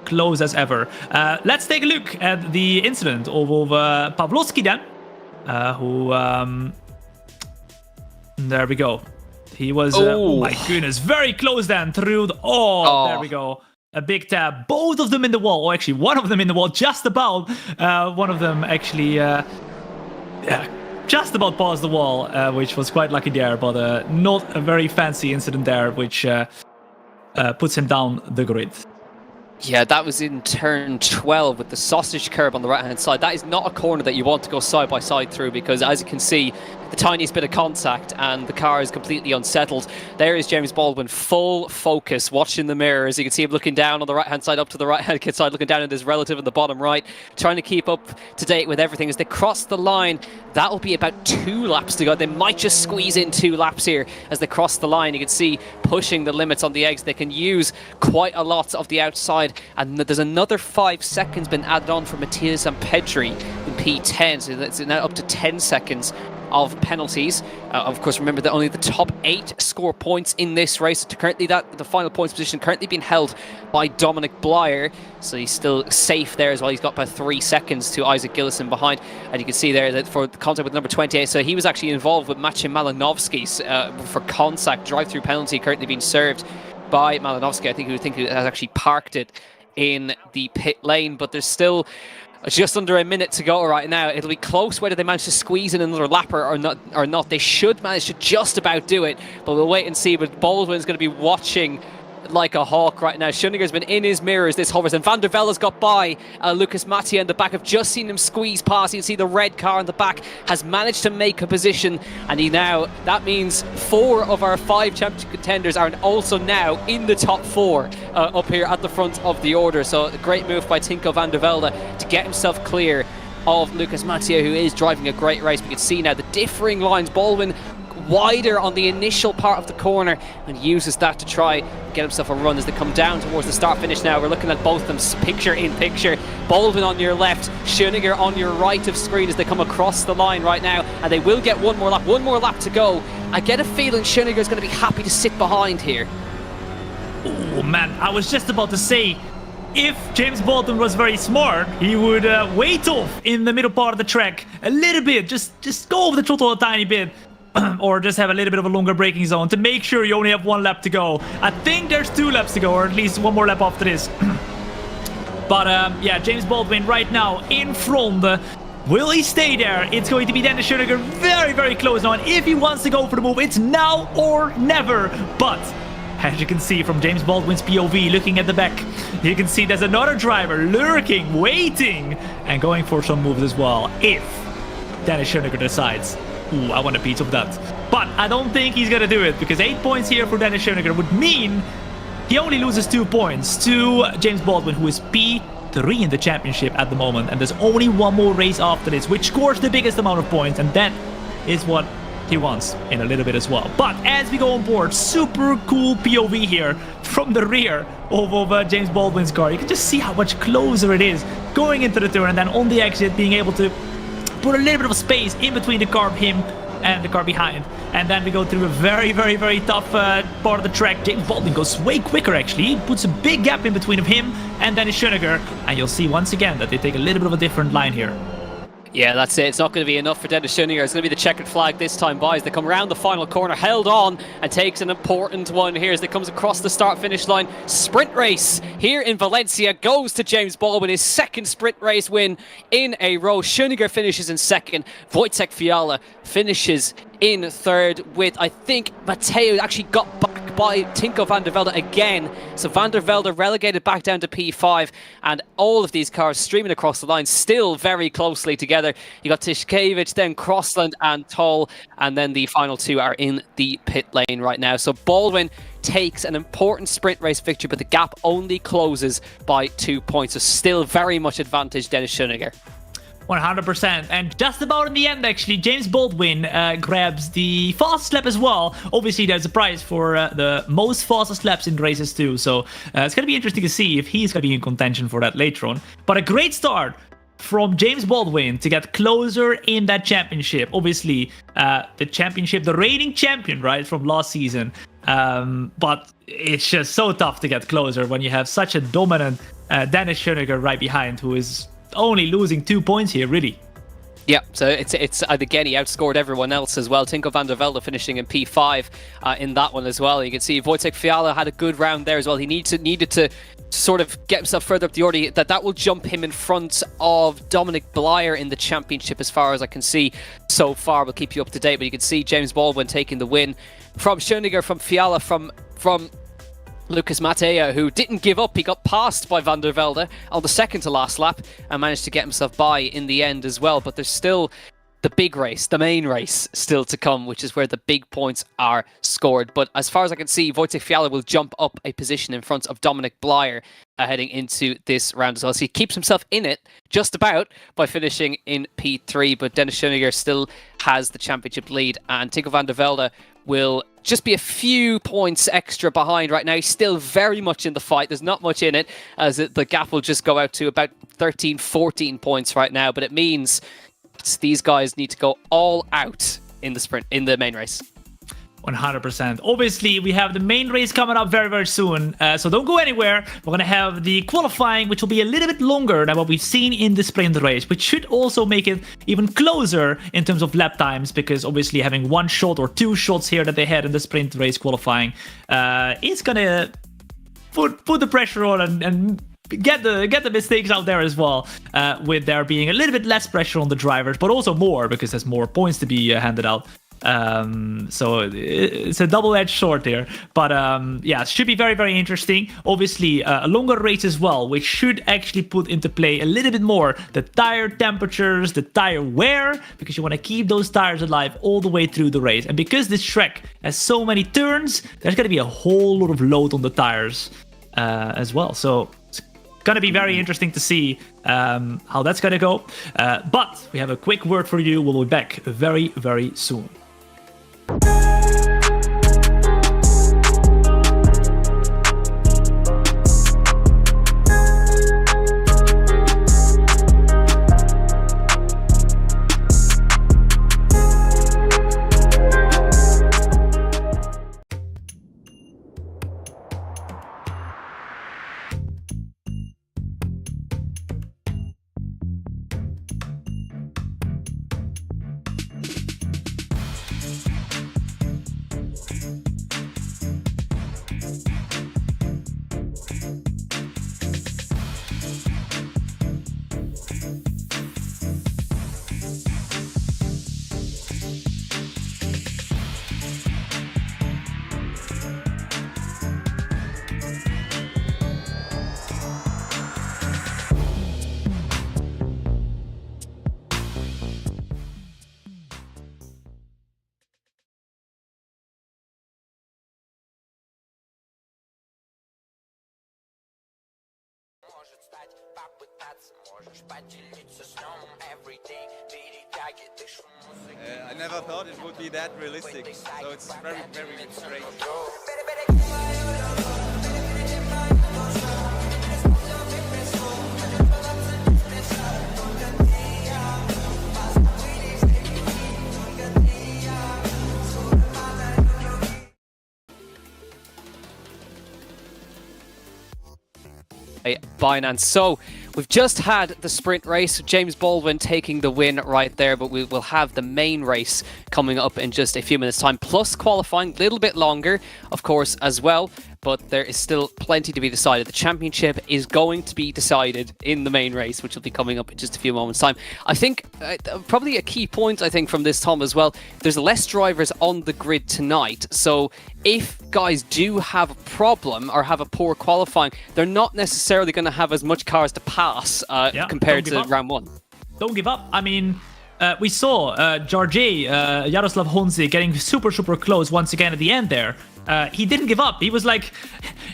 Close as ever. Let's take a look at the incident of Pawlowski then, who there we go. He was oh my goodness, very close then through the there we go. A big tap. Both of them in the wall, or actually one of them in the wall, just about. One of them actually just about past the wall, which was quite lucky there, but not a very fancy incident there, which puts him down the grid. Yeah, that was in turn 12 with the sausage curb on the right-hand side. That is not a corner that you want to go side-by-side through because, as you can see, the tiniest bit of contact and the car is completely unsettled. There is James Baldwin, full focus, watching the mirror. As you can see him looking down on the right-hand side, up to the right-hand side, looking down at his relative in the bottom right, trying to keep up to date with everything. As they cross the line, that'll be about 2 laps to go. They might just squeeze in 2 laps here as they cross the line. You can see pushing the limits on the eggs. They can use quite a lot of the outside, and there's another 5 seconds been added on for Matthias and Pedri in P10, so that's now up to 10 seconds of penalties. Of course, remember that only the top 8 score points in this race. Currently, the final points position currently being held by Dominic Brouwer, so he's still safe there as well. He's got about 3 seconds to Isaac Gillison behind, and you can see there that for the contact with number 28, so he was actually involved with Maciej Malinowski's for contact drive-through penalty currently being served by Malinowski. I think he has actually parked it in the pit lane, but there's still just under a minute to go right now. It'll be close whether they manage to squeeze in another lapper or not. They should manage to just about do it, but we'll wait and see. But Baldwin's going to be watching like a hawk right now. Schoeniger's been in his mirrors, this hovers, and Van der Velde's got by Lucas Mattia in the back. I've just seen him squeeze past. You can see the red car in the back has managed to make a position, and that means 4 of our 5 championship contenders are also now in the top 4 up here at the front of the order. So a great move by Tinko van der Velde to get himself clear of Lucas Mattia, who is driving a great race. We can see now the differing lines. Baldwin wider on the initial part of the corner and uses that to try get himself a run as they come down towards the start finish. Now we're looking at both of them picture in picture. Baldwin on your left, Schoeniger on your right of screen as they come across the line right now, and they will get one more lap to go. I get a feeling Schoeniger is going to be happy to sit behind here. Oh man, I was just about to say, if James Baldwin was very smart, he would wait off in the middle part of the track a little bit, just go over the throttle a tiny bit, or just have a little bit of a longer braking zone to make sure you only have 1 lap to go. I think there's 2 laps to go, or at least 1 more lap after this. But yeah, James Baldwin right now in front. Will he stay there? It's going to be Dennis Schoeniger very, very close now. And if he wants to go for the move, it's now or never. But as you can see from James Baldwin's POV, looking at the back, you can see there's another driver lurking, waiting, and going for some moves as well. If Dennis Schoeniger decides, ooh, I want a piece of that. But I don't think he's going to do it, because 8 points here for Dennis Schoeniger would mean he only loses 2 points to James Baldwin, who is P3 in the championship at the moment. And there's only 1 more race after this, which scores the biggest amount of points. And that is what he wants in a little bit as well. But as we go on board, super cool POV here from the rear of James Baldwin's car. You can just see how much closer it is going into the turn, and then on the exit being able to put a little bit of space in between the car, him and the car behind. And then we go through a very, very, very tough part of the track. James Baldwin goes way quicker, actually. He puts a big gap in between of him and Dennis Schoeniger. And you'll see once again that they take a little bit of a different line here. Yeah, that's it. It's not going to be enough for Dennis Schoeninger. It's going to be the checkered flag this time by as they come around the final corner, held on and takes an important one here as it comes across the start-finish line. Sprint race here in Valencia goes to James Baldwin, his second sprint race win in a row. Schoeninger finishes in second. Wojtek Fiala finishes in third with, I think, Matteo actually got back by Tinko van der Velde again. So van der Velde relegated back down to P5, and all of these cars streaming across the line still very closely together. You got Tishkevich, then Crossland and Toll, and then the final two are in the pit lane right now. So Baldwin takes an important sprint race victory, but the gap only closes by 2 points. So still very much advantage Dennis Schoeninger. 100%. And just about in the end, actually, James Baldwin grabs the fastest lap as well. Obviously, there's a prize for the most fastest laps in races too. So it's going to be interesting to see if he's going to be in contention for that later on. But a great start from James Baldwin to get closer in that championship. Obviously, the championship, the reigning champion, right, from last season. But it's just so tough to get closer when you have such a dominant Dennis Schoeninger right behind, who is only losing 2 points here, really. Yeah, so it's again, he outscored everyone else as well. Tinko van der Velde finishing in P5 in that one as well. You can see Wojtek Fiala had a good round there as well. He needed to sort of get himself further up the order. That will jump him in front of Dominic Brouwer in the championship as far as I can see so far. We'll keep you up to date, but you can see James Baldwin taking the win from Schoeninger, from Fiala, from Lucas Mattea, who didn't give up. He got passed by van der Velde on the second to last lap and managed to get himself by in the end as well. But there's still the big race, the main race still to come, which is where the big points are scored. But as far as I can see, Wojtek Fiala will jump up a position in front of Dominic Brouwer heading into this round as well. So he keeps himself in it just about by finishing in P3, but Dennis Schoeninger still has the championship lead, and Tinko van der Velde will just be a few points extra behind right now. He's still very much in the fight. There's not much in it, as the gap will just go out to about 13, 14 points right now. But it means these guys need to go all out in the sprint, in the main race. 100%. Obviously, we have the main race coming up very, very soon. So don't go anywhere. We're going to have the qualifying, which will be a little bit longer than what we've seen in the sprint race, which should also make it even closer in terms of lap times, because obviously having one shot or two shots here that they had in the sprint race qualifying is going to put the pressure on and get the mistakes out there as well, with there being a little bit less pressure on the drivers, but also more because there's more points to be handed out. So it's a double-edged sword there, but yeah, it should be very, very interesting. Obviously a longer race as well, which should actually put into play a little bit more the tire temperatures, the tire wear, because you want to keep those tires alive all the way through the race. And because this track has so many turns, there's going to be a whole lot of load on the tires as well. So it's going to be very interesting to see how that's going to go. But we have a quick word for you. We'll be back very, very soon. I never thought it would be that realistic, so it's very, very great. Binance. So we've just had the sprint race, James Baldwin taking the win right there, but we will have the main race coming up in just a few minutes time, plus qualifying, a little bit longer of course as well, but there is still plenty to be decided. The championship is going to be decided in the main race, which will be coming up in just a few moments time. I think probably a key point I think from this, Thom, as well, there's less drivers on the grid tonight, so if guys do have a problem or have a poor qualifying, they're not necessarily going to have as much cars to pass compared to round one. Don't give up. I mean, we saw Jaroslav Honzi getting super close once again at the end there. He didn't give up. He was like,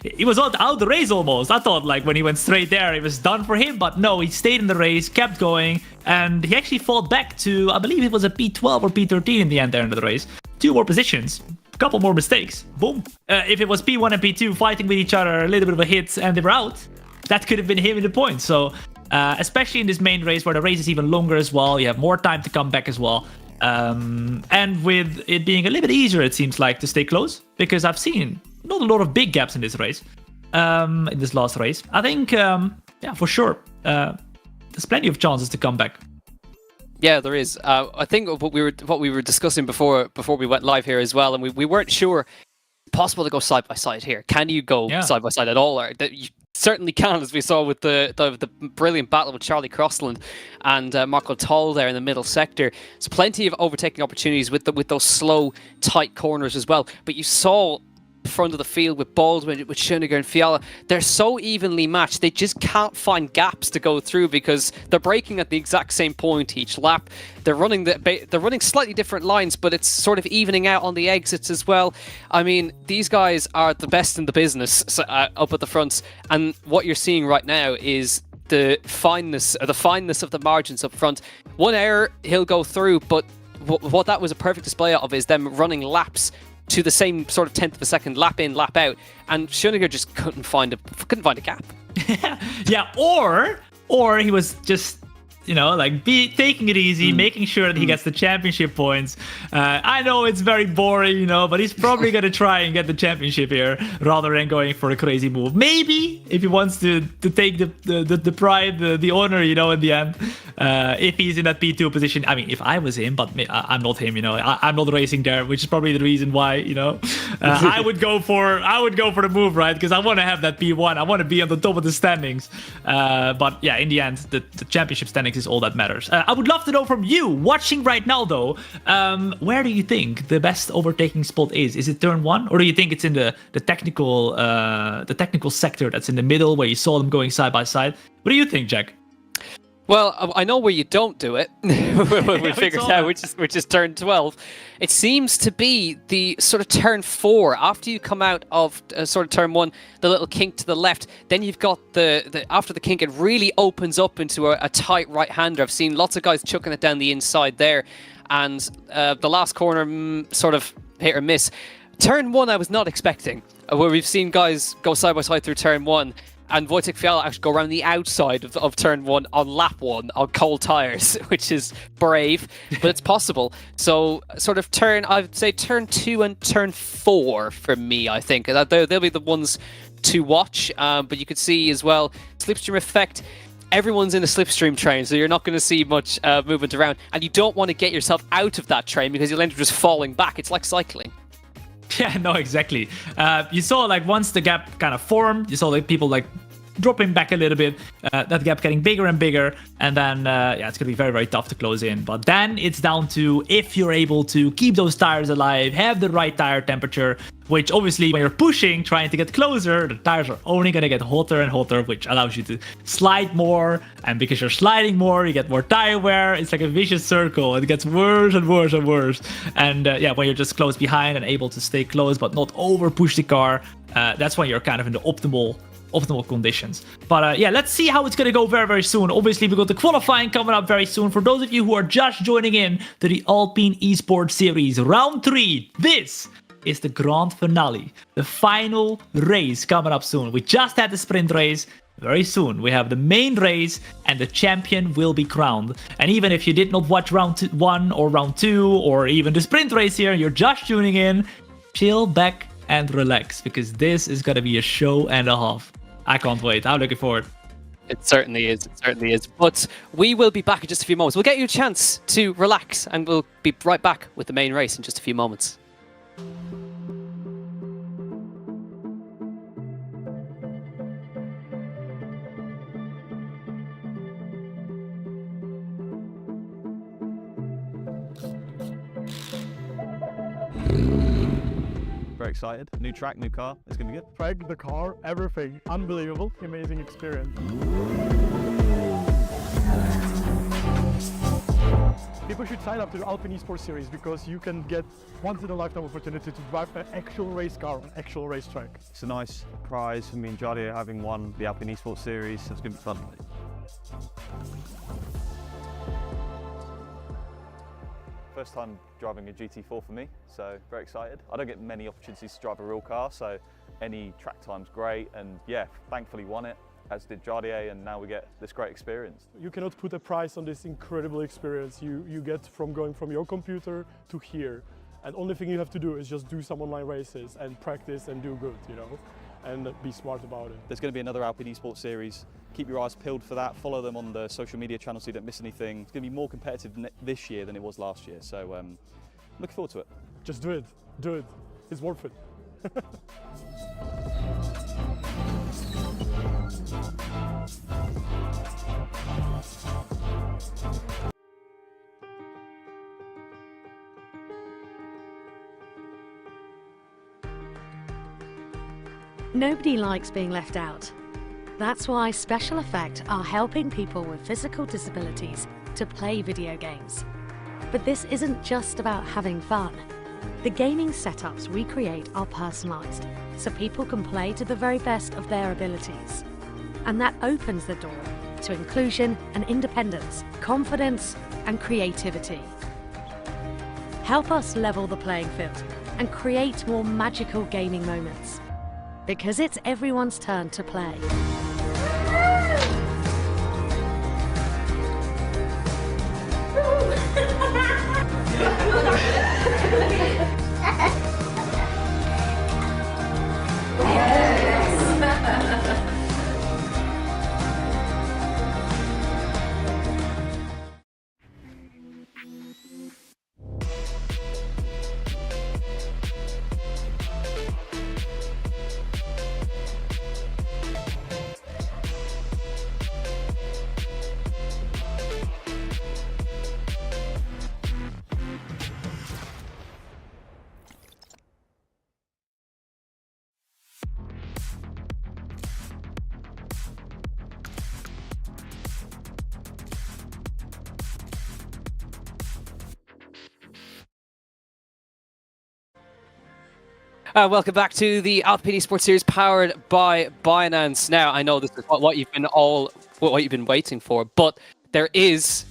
he was out the race almost. I thought like when he went straight there, it was done for him. But no, he stayed in the race, kept going, and he actually fought back to, I believe it was a P12 or P13 in the end there in the race. 2 more positions, a couple more mistakes. Boom. If it was P1 and P2 fighting with each other, a little bit of a hit, and they were out, that could have been him in the points. So especially in this main race where the race is even longer as well, you have more time to come back as well. And with it being a little bit easier, it seems like, to stay close, because I've seen not a lot of big gaps in this race, in this last race. I think, yeah, for sure, there's plenty of chances to come back. Yeah, there is. I think what we were discussing before we went live here as well, and we weren't sure. Possible to go side by side here? Can you go side by side at all? Or you certainly can, as we saw with the brilliant battle with Charlie Crossland and Marco Toll there in the middle sector. There's plenty of overtaking opportunities with those slow, tight corners as well. But you saw the front of the field with Baldwin, with Schoeniger and Fiala. They're so evenly matched. They just can't find gaps to go through because they're braking at the exact same point each lap. They're running slightly different lines, but it's sort of evening out on the exits as well. I mean, these guys are the best in the business up at the fronts, and what you're seeing right now is the fineness of the margins up front. One error, he'll go through, but what that was a perfect display of is them running laps to the same sort of 10th of a second, lap in, lap out, and Schoeniger just couldn't find a gap. Yeah, or he was just, you know, like taking it easy, making sure that he gets the championship points. I know it's very boring, you know, but he's probably going to try and get the championship here rather than going for a crazy move. Maybe if he wants to take the pride, the honor, you know, in the end, if he's in that P2 position. I mean, if I was him, but I'm not him, you know, I'm not racing there, which is probably the reason why, you know, I would go for the move, right? Because I want to have that P1. I want to be on the top of the standings. But yeah, in the end, the championship standings is all that matters. I would love to know from you watching right now though, where do you think the best overtaking spot is? Is it turn 1, or do you think it's in the technical sector that's in the middle where you saw them going side by side? What do you think, Jack? Well, I know where you don't do it. we figured out which is turn 12. It seems to be the sort of turn 4 after you come out of sort of turn 1, the little kink to the left. Then you've got the after the kink, it really opens up into a tight right-hander. I've seen lots of guys chucking it down the inside there, and the last corner sort of hit or miss. Turn 1, I was not expecting, where we've seen guys go side by side through turn 1. And Wojtek Fiala actually go around the outside of turn 1 on lap 1 on cold tyres, which is brave, but it's possible. So sort of I'd say turn 2 and turn 4 for me, I think. They'll be the ones to watch, but you could see as well, slipstream effect. Everyone's in a slipstream train, so you're not going to see much movement around. And you don't want to get yourself out of that train because you'll end up just falling back. It's like cycling. Yeah, no, exactly. You saw like once the gap kind of formed, you saw like people like dropping back a little bit, that gap getting bigger and bigger, and then yeah, it's gonna be very, very tough to close in. But then it's down to if you're able to keep those tires alive, have the right tire temperature, which obviously when you're pushing, trying to get closer, the tires are only gonna get hotter and hotter, which allows you to slide more, and because you're sliding more, you get more tire wear. It's like a vicious circle. It gets worse and worse and worse. And yeah, when you're just close behind and able to stay close but not over push the car, that's when you're kind of in the optimal conditions. But yeah, let's see how it's gonna go very, very soon. Obviously, we got the qualifying coming up very soon. For those of you who are just joining in to the Alpine Esports Series Round 3, this is the grand finale, the final race coming up soon. We just had the sprint race. Very soon we have the main race and the champion will be crowned. And even if you did not watch round 1 or round 2 or even the sprint race here, you're just tuning in, chill back and relax, because this is gonna be a show and a half. I can't wait. I'm looking forward. It certainly is. It certainly is. But we will be back in just a few moments. We'll get you a chance to relax, and we'll be right back with the main race in just a few moments. Very excited. New track, new car. It's going to be good. Track, the car, everything. Unbelievable. Amazing experience. People should sign up to the Alpine Esports Series because you can get once-in-a-lifetime opportunity to drive an actual race car on an actual racetrack. It's a nice prize for me and Jardia having won the Alpine Esports Series. So it's going to be fun. First time driving a GT4 for me, so very excited. I don't get many opportunities to drive a real car, so any track time's great, and yeah, thankfully won it, as did Jardier, and now we get this great experience. You cannot put a price on this incredible experience you get from going from your computer to here. And only thing you have to do is just do some online races and practice and do good, you know, and be smart about it. There's going to be another Alpine Esports Series. Keep your eyes peeled for that. Follow them on the social media channels so you don't miss anything. It's going to be more competitive this year than it was last year, so looking forward to it. Just do it. Do it. It's worth it. Nobody likes being left out. That's why Special Effect are helping people with physical disabilities to play video games. But this isn't just about having fun. The gaming setups we create are personalised, so people can play to the very best of their abilities. And that opens the door to inclusion and independence, confidence and creativity. Help us level the playing field and create more magical gaming moments. Because it's everyone's turn to play. Welcome back to the Alpine Esports Series powered by Binance. Now, I know this is what you've been waiting for, but there is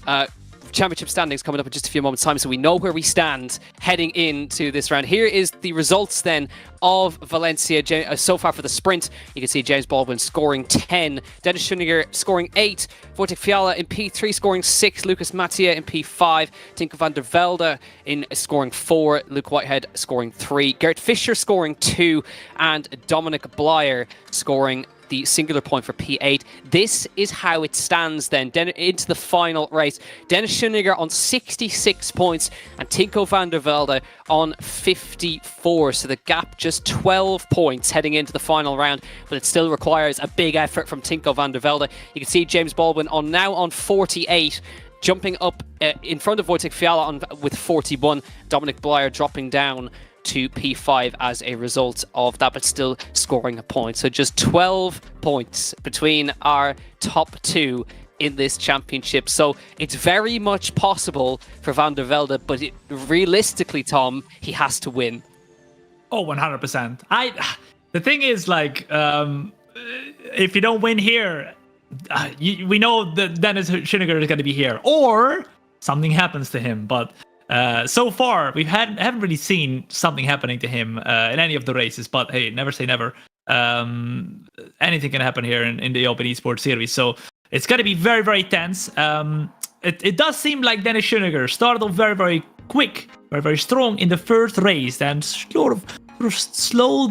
championship standings coming up in just a few moments' time, so we know where we stand heading into this round. Here is the results then of Valencia so far for the sprint. You can see James Baldwin scoring 10, Dennis Schoeniger scoring 8, Wojtek Fiala in P3 scoring 6, Lucas Mattia in P5, Tinko van der Velde in scoring 4, Luke Whitehead scoring 3, Gert Fischer scoring 2, and Dominic Blyer scoring the singular point for P8. This is how it stands then into the final race. Dennis Schoeniger on 66 points and Tinko van der Velde on 54. So the gap just 12 points heading into the final round, but it still requires a big effort from Tinko van der Velde. You can see James Baldwin now on 48. Jumping up in front of Wojtek Fiala with 41. Dominic Blyer dropping down to P5 as a result of that, but still scoring a point. So just 12 points between our top two in this championship. So it's very much possible for Van der Velde, but realistically, Thom, he has to win. Oh, 100%. The thing is, like, if you don't win here, we know that Dennis Schoeniger is going to be here, or something happens to him. But so far, we haven't really seen something happening to him in any of the races. But hey, never say never. Anything can happen here in the Alpine Esports Series. So it's going to be very, very tense. It does seem like Dennis Schoeniger started off very, very quick, very, very strong in the first race, and sort of slowed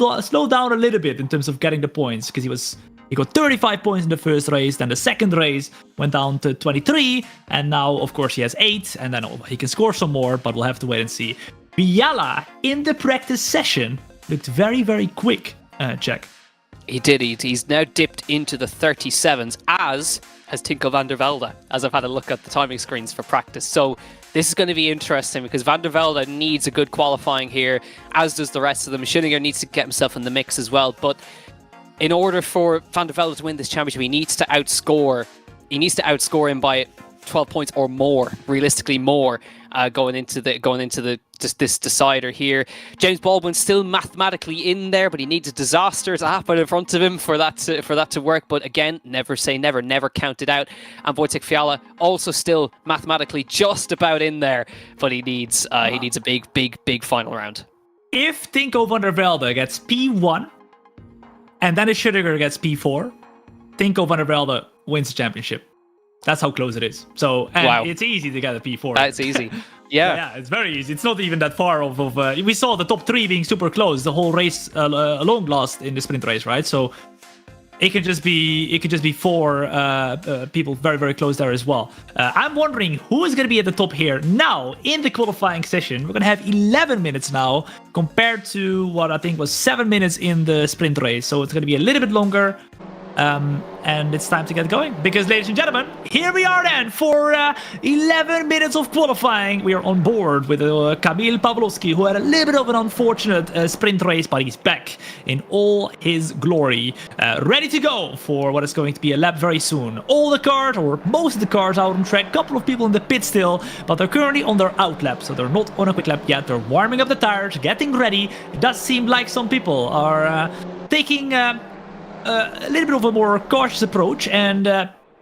down a little bit in terms of getting the points, because he was He got 35 points in the first race, then the second race went down to 23, and now, of course, he has 8, and then he can score some more, but we'll have to wait and see. Biala, in the practice session, looked very, very quick, Jack. He did. He's now dipped into the 37s, as has Tinko van der Velde, as I've had a look at the timing screens for practice. So this is going to be interesting because van der Velde needs a good qualifying here, as does the rest of them. Schoeninger needs to get himself in the mix as well. But in order for van der Velde to win this championship, he needs to outscore him by 12 points or more, realistically more, going into this decider here. James Baldwin's still mathematically in there, but he needs a disaster to happen in front of him for that to work. But again, never say never, never count it out. And Wojtek Fiala also still mathematically just about in there, but he needs a big final round. If Tinko van der Velde gets P1 and then Schoeninger gets P4, Tinko van der Velde wins the championship. That's how close it is. So, and wow. It's easy to get a P4. That's easy. Yeah. Yeah, it's very easy. It's not even that far off of... we saw the top 3 being super close the whole race alone last in the sprint race, right? So it could just be 4 people very, very close there as well. I'm wondering who is going to be at the top here. Now, in the qualifying session, we're going to have 11 minutes now compared to what I think was 7 minutes in the sprint race. So it's going to be a little bit longer. And it's time to get going because, ladies and gentlemen, here we are then for 11 minutes of qualifying. We are on board with Kamil Pawlowski, who had a little bit of an unfortunate sprint race, but he's back in all his glory, ready to go for what is going to be a lap very soon. All the cars, or most of the cars, out on track. A couple of people in the pit still, but they're currently on their out lap, so they're not on a quick lap yet. They're warming up the tires, getting ready. It does seem like some people are taking a little bit of a more cautious approach and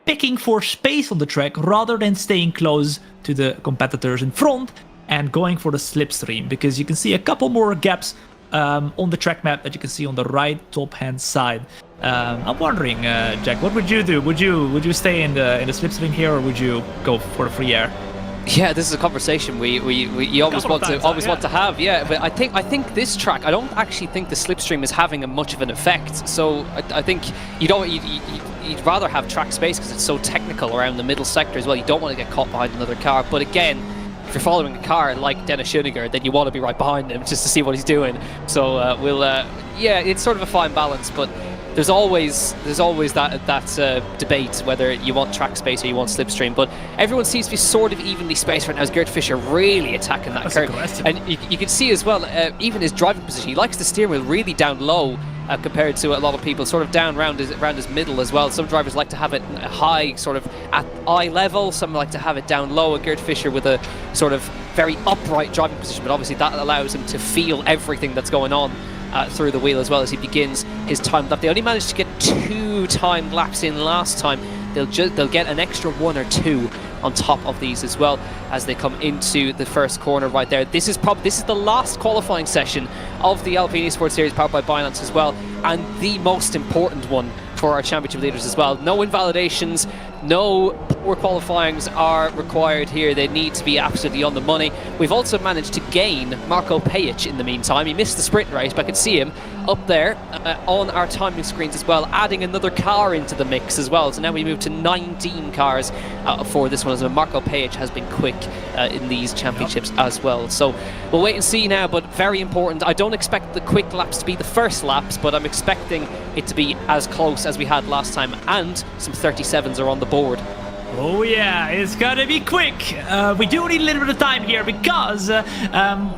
picking for space on the track rather than staying close to the competitors in front and going for the slipstream, because you can see a couple more gaps on the track map that you can see on the right top hand side. I'm wondering, Jack, what would you do? Would you stay in the slipstream here, or would you go for the free air? Yeah, this is a conversation you always want to have. Yeah, but I think this track, I don't actually think the slipstream is having much of an effect. So I think you'd rather have track space because it's so technical around the middle sector as well. You don't want to get caught behind another car. But again, if you're following a car like Dennis Schoeninger, then you want to be right behind him just to see what he's doing. So yeah, it's sort of a fine balance, but there's always that debate whether you want track space or you want slipstream. But everyone seems to be sort of evenly spaced right now as Gert Fischer really attacking that curve. And you can see as well, even his driving position, he likes the steering wheel really down low compared to a lot of people, sort of down around his middle as well. Some drivers like to have it high, sort of at eye level. Some like to have it down low. And Gert Fischer with a sort of very upright driving position, but obviously that allows him to feel everything that's going on through the wheel as well as he begins his time lap. They only managed to get 2 timed laps in last time. They'll get an extra 1 or 2 on top of these as well as they come into the first corner right there. This is the last qualifying session of the Alpine Esports Series powered by Binance as well, and the most important one for our championship leaders as well. No invalidations, no poor qualifyings are required here. They need to be absolutely on the money. We've also managed to gain Marko Pejic in the meantime. He missed the sprint race, but I could see him up there on our timing screens as well, adding another car into the mix as well. So now we move to 19 cars for this one, as Marko Pejic has been quick in these championships as well. So we'll wait and see now, but very important. I don't expect the quick laps to be the first laps, but I'm expecting it to be as close as we had last time, and some 37s are on the board. Oh yeah, it's gonna be quick. We do need a little bit of time here because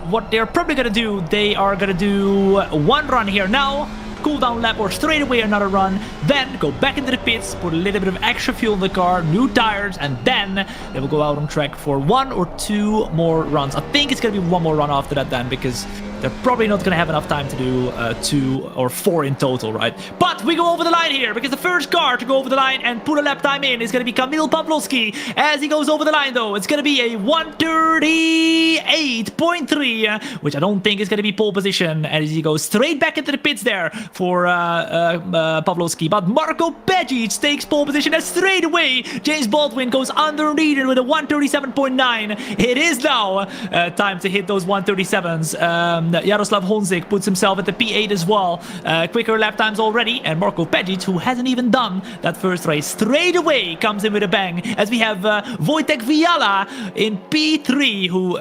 what they're probably gonna do, they are gonna do 1 run here now, cool down lap, or straight away another run, then go back into the pits, put a little bit of extra fuel in the car, new tires, and then they will go out on track for 1 or 2 more runs. I think it's gonna be 1 more run after that then, because they're probably not going to have enough time to do 2 or 4 in total, right? But we go over the line here, because the first car to go over the line and put a lap time in is going to be Kamil Pawlowski. As he goes over the line, though, it's going to be a 138.3, which I don't think is going to be pole position, as he goes straight back into the pits there for Pawlowski. But Marko Pejic takes pole position, and straight away James Baldwin goes underneath it with a 137.9. It is now time to hit those 137s. Jaroslav Honzik puts himself at the P8 as well. Quicker lap times already, and Marco Pejic, who hasn't even done that first race, straight away comes in with a bang, as we have Wojtek Viala in P3, who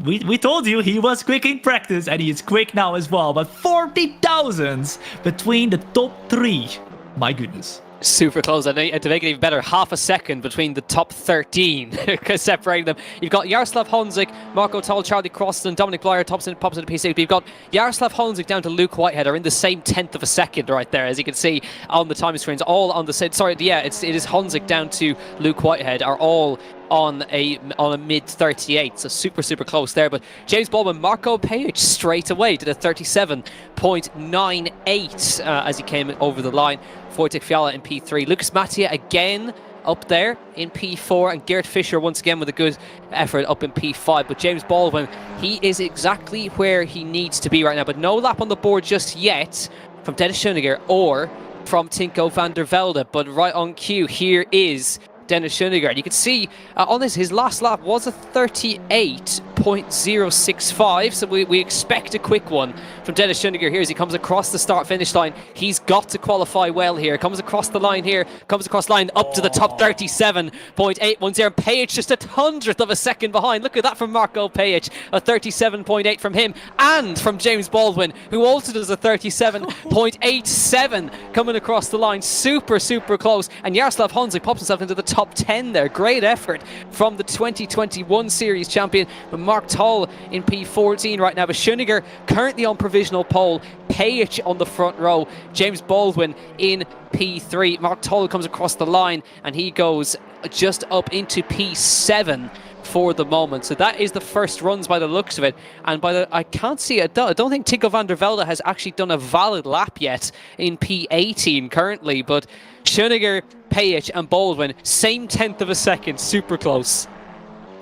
we told you he was quick in practice, and he is quick now as well, but 40 thousandths between the top 3. My goodness. Super close, and to make it even better, half a second between the top 13 separating them. You've got Jaroslav Honzik, Marco Toll, Charlie Croston, Dominic Blyer pops into the P6. But you've got Jaroslav Honzik down to Luke Whitehead are in the same tenth of a second right there, as you can see on the timing screens. All on the same. Sorry, yeah, it is Honzik down to Luke Whitehead are all on a mid 38, so super close there. But James Baldwin, Marco Pejic straight away did a 37.98 as he came over the line. Wojtek Fiala in P3, Lucas Mattia again up there in P4, and Gert Fischer once again with a good effort up in P5. But James Baldwin, he is exactly where he needs to be right now, but no lap on the board just yet from Dennis Schoeniger or from Tinko van der Velde. But right on cue, here is Dennis Schoeniger. And you can see on this, his last lap was a 38.065, so we expect a quick one from Dennis Schoeniger here as he comes across the start-finish line. He's got to qualify well here. Comes across the line here, comes across the line up to the top 37.810. Pejic just a hundredth of a second behind. Look at that from Marco Pejic, a 37.8 from him, and from James Baldwin, who also does a 37.87 coming across the line. Super close, and Jaroslav Honzik pops himself into the top 10 there. Great effort from the 2021 series champion. But Mark Toll in P14 right now, but Schoeniger currently on provisional pole, Pejic on the front row, James Baldwin in P3. Mark Toll comes across the line and he goes just up into P7 for the moment. So that is the first runs by the looks of it, and I can't see it. I don't think Tinko van der Velde has actually done a valid lap yet in P18 currently, but Schoeniger, Pejic and Baldwin, same tenth of a second, super close.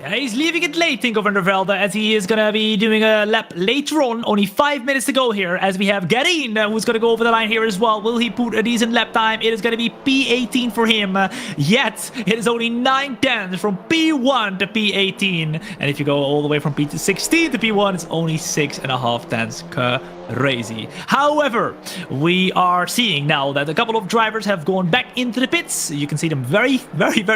He's leaving it late, Tinko van der Velde, as he is going to be doing a lap later on. Only 5 minutes to go here, as we have Garin, who's going to go over the line here as well. Will he put a decent lap time? It is going to be P18 for him. Yet, it is only 9 tenths from P1 to P18. And if you go all the way from P16 to P1, it's only 6.5 tenths. Crazy. However, we are seeing now that a couple of drivers have gone back into the pits. You can see them very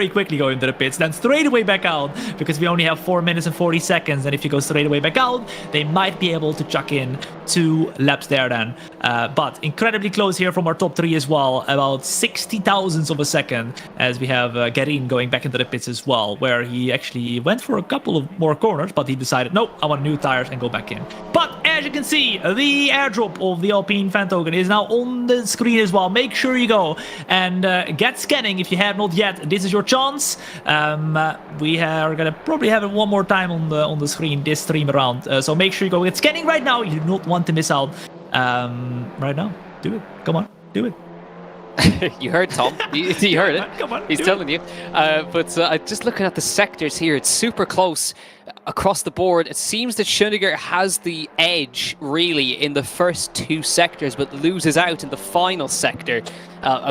quickly go into the pits, then straight away back out, because we only have 4 minutes and 40 seconds. And if you go straight away back out, they might be able to chuck in 2 laps there then. But incredibly close here from our top 3 as well, about 60 thousandths of a second, as we have Garin going back into the pits as well, where he actually went for a couple of more corners, but he decided, nope, I want new tires and go back in. But as you can see, the airdrop of the Alpine fan token is now on the screen as well. Make sure you go and get scanning if you have not yet. This is your chance. We are gonna probably have it one more time on the screen this stream around. So make sure you go get scanning right now. You do not want to miss out. Right now, do it. Come on, do it. You heard Thom. You heard it. Come on, he's telling you. But just looking at the sectors here, it's super close across the board. It seems that Schoeniger has the edge really in the first 2 sectors, but loses out in the final sector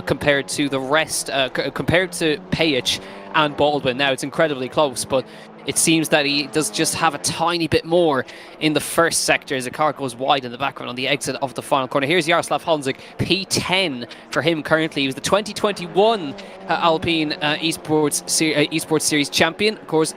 compared to the rest, compared to Pejic and Baldwin. Now it's incredibly close, but it seems that he does just have a tiny bit more in the first sector as the car goes wide in the background on the exit of the final corner. Here's Jaroslav Honzik, P10 for him currently. He was the 2021 Alpine Esports Series champion. Of course,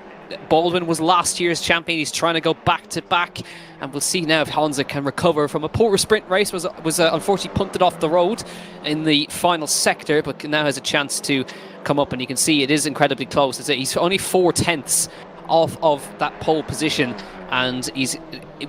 Baldwin was last year's champion. He's trying to go back to back, and we'll see now if Honzik can recover from a poor sprint race. Was unfortunately punted off the road in the final sector, but now has a chance to come up, and you can see it is incredibly close. He's only 4 tenths off of that pole position, and he's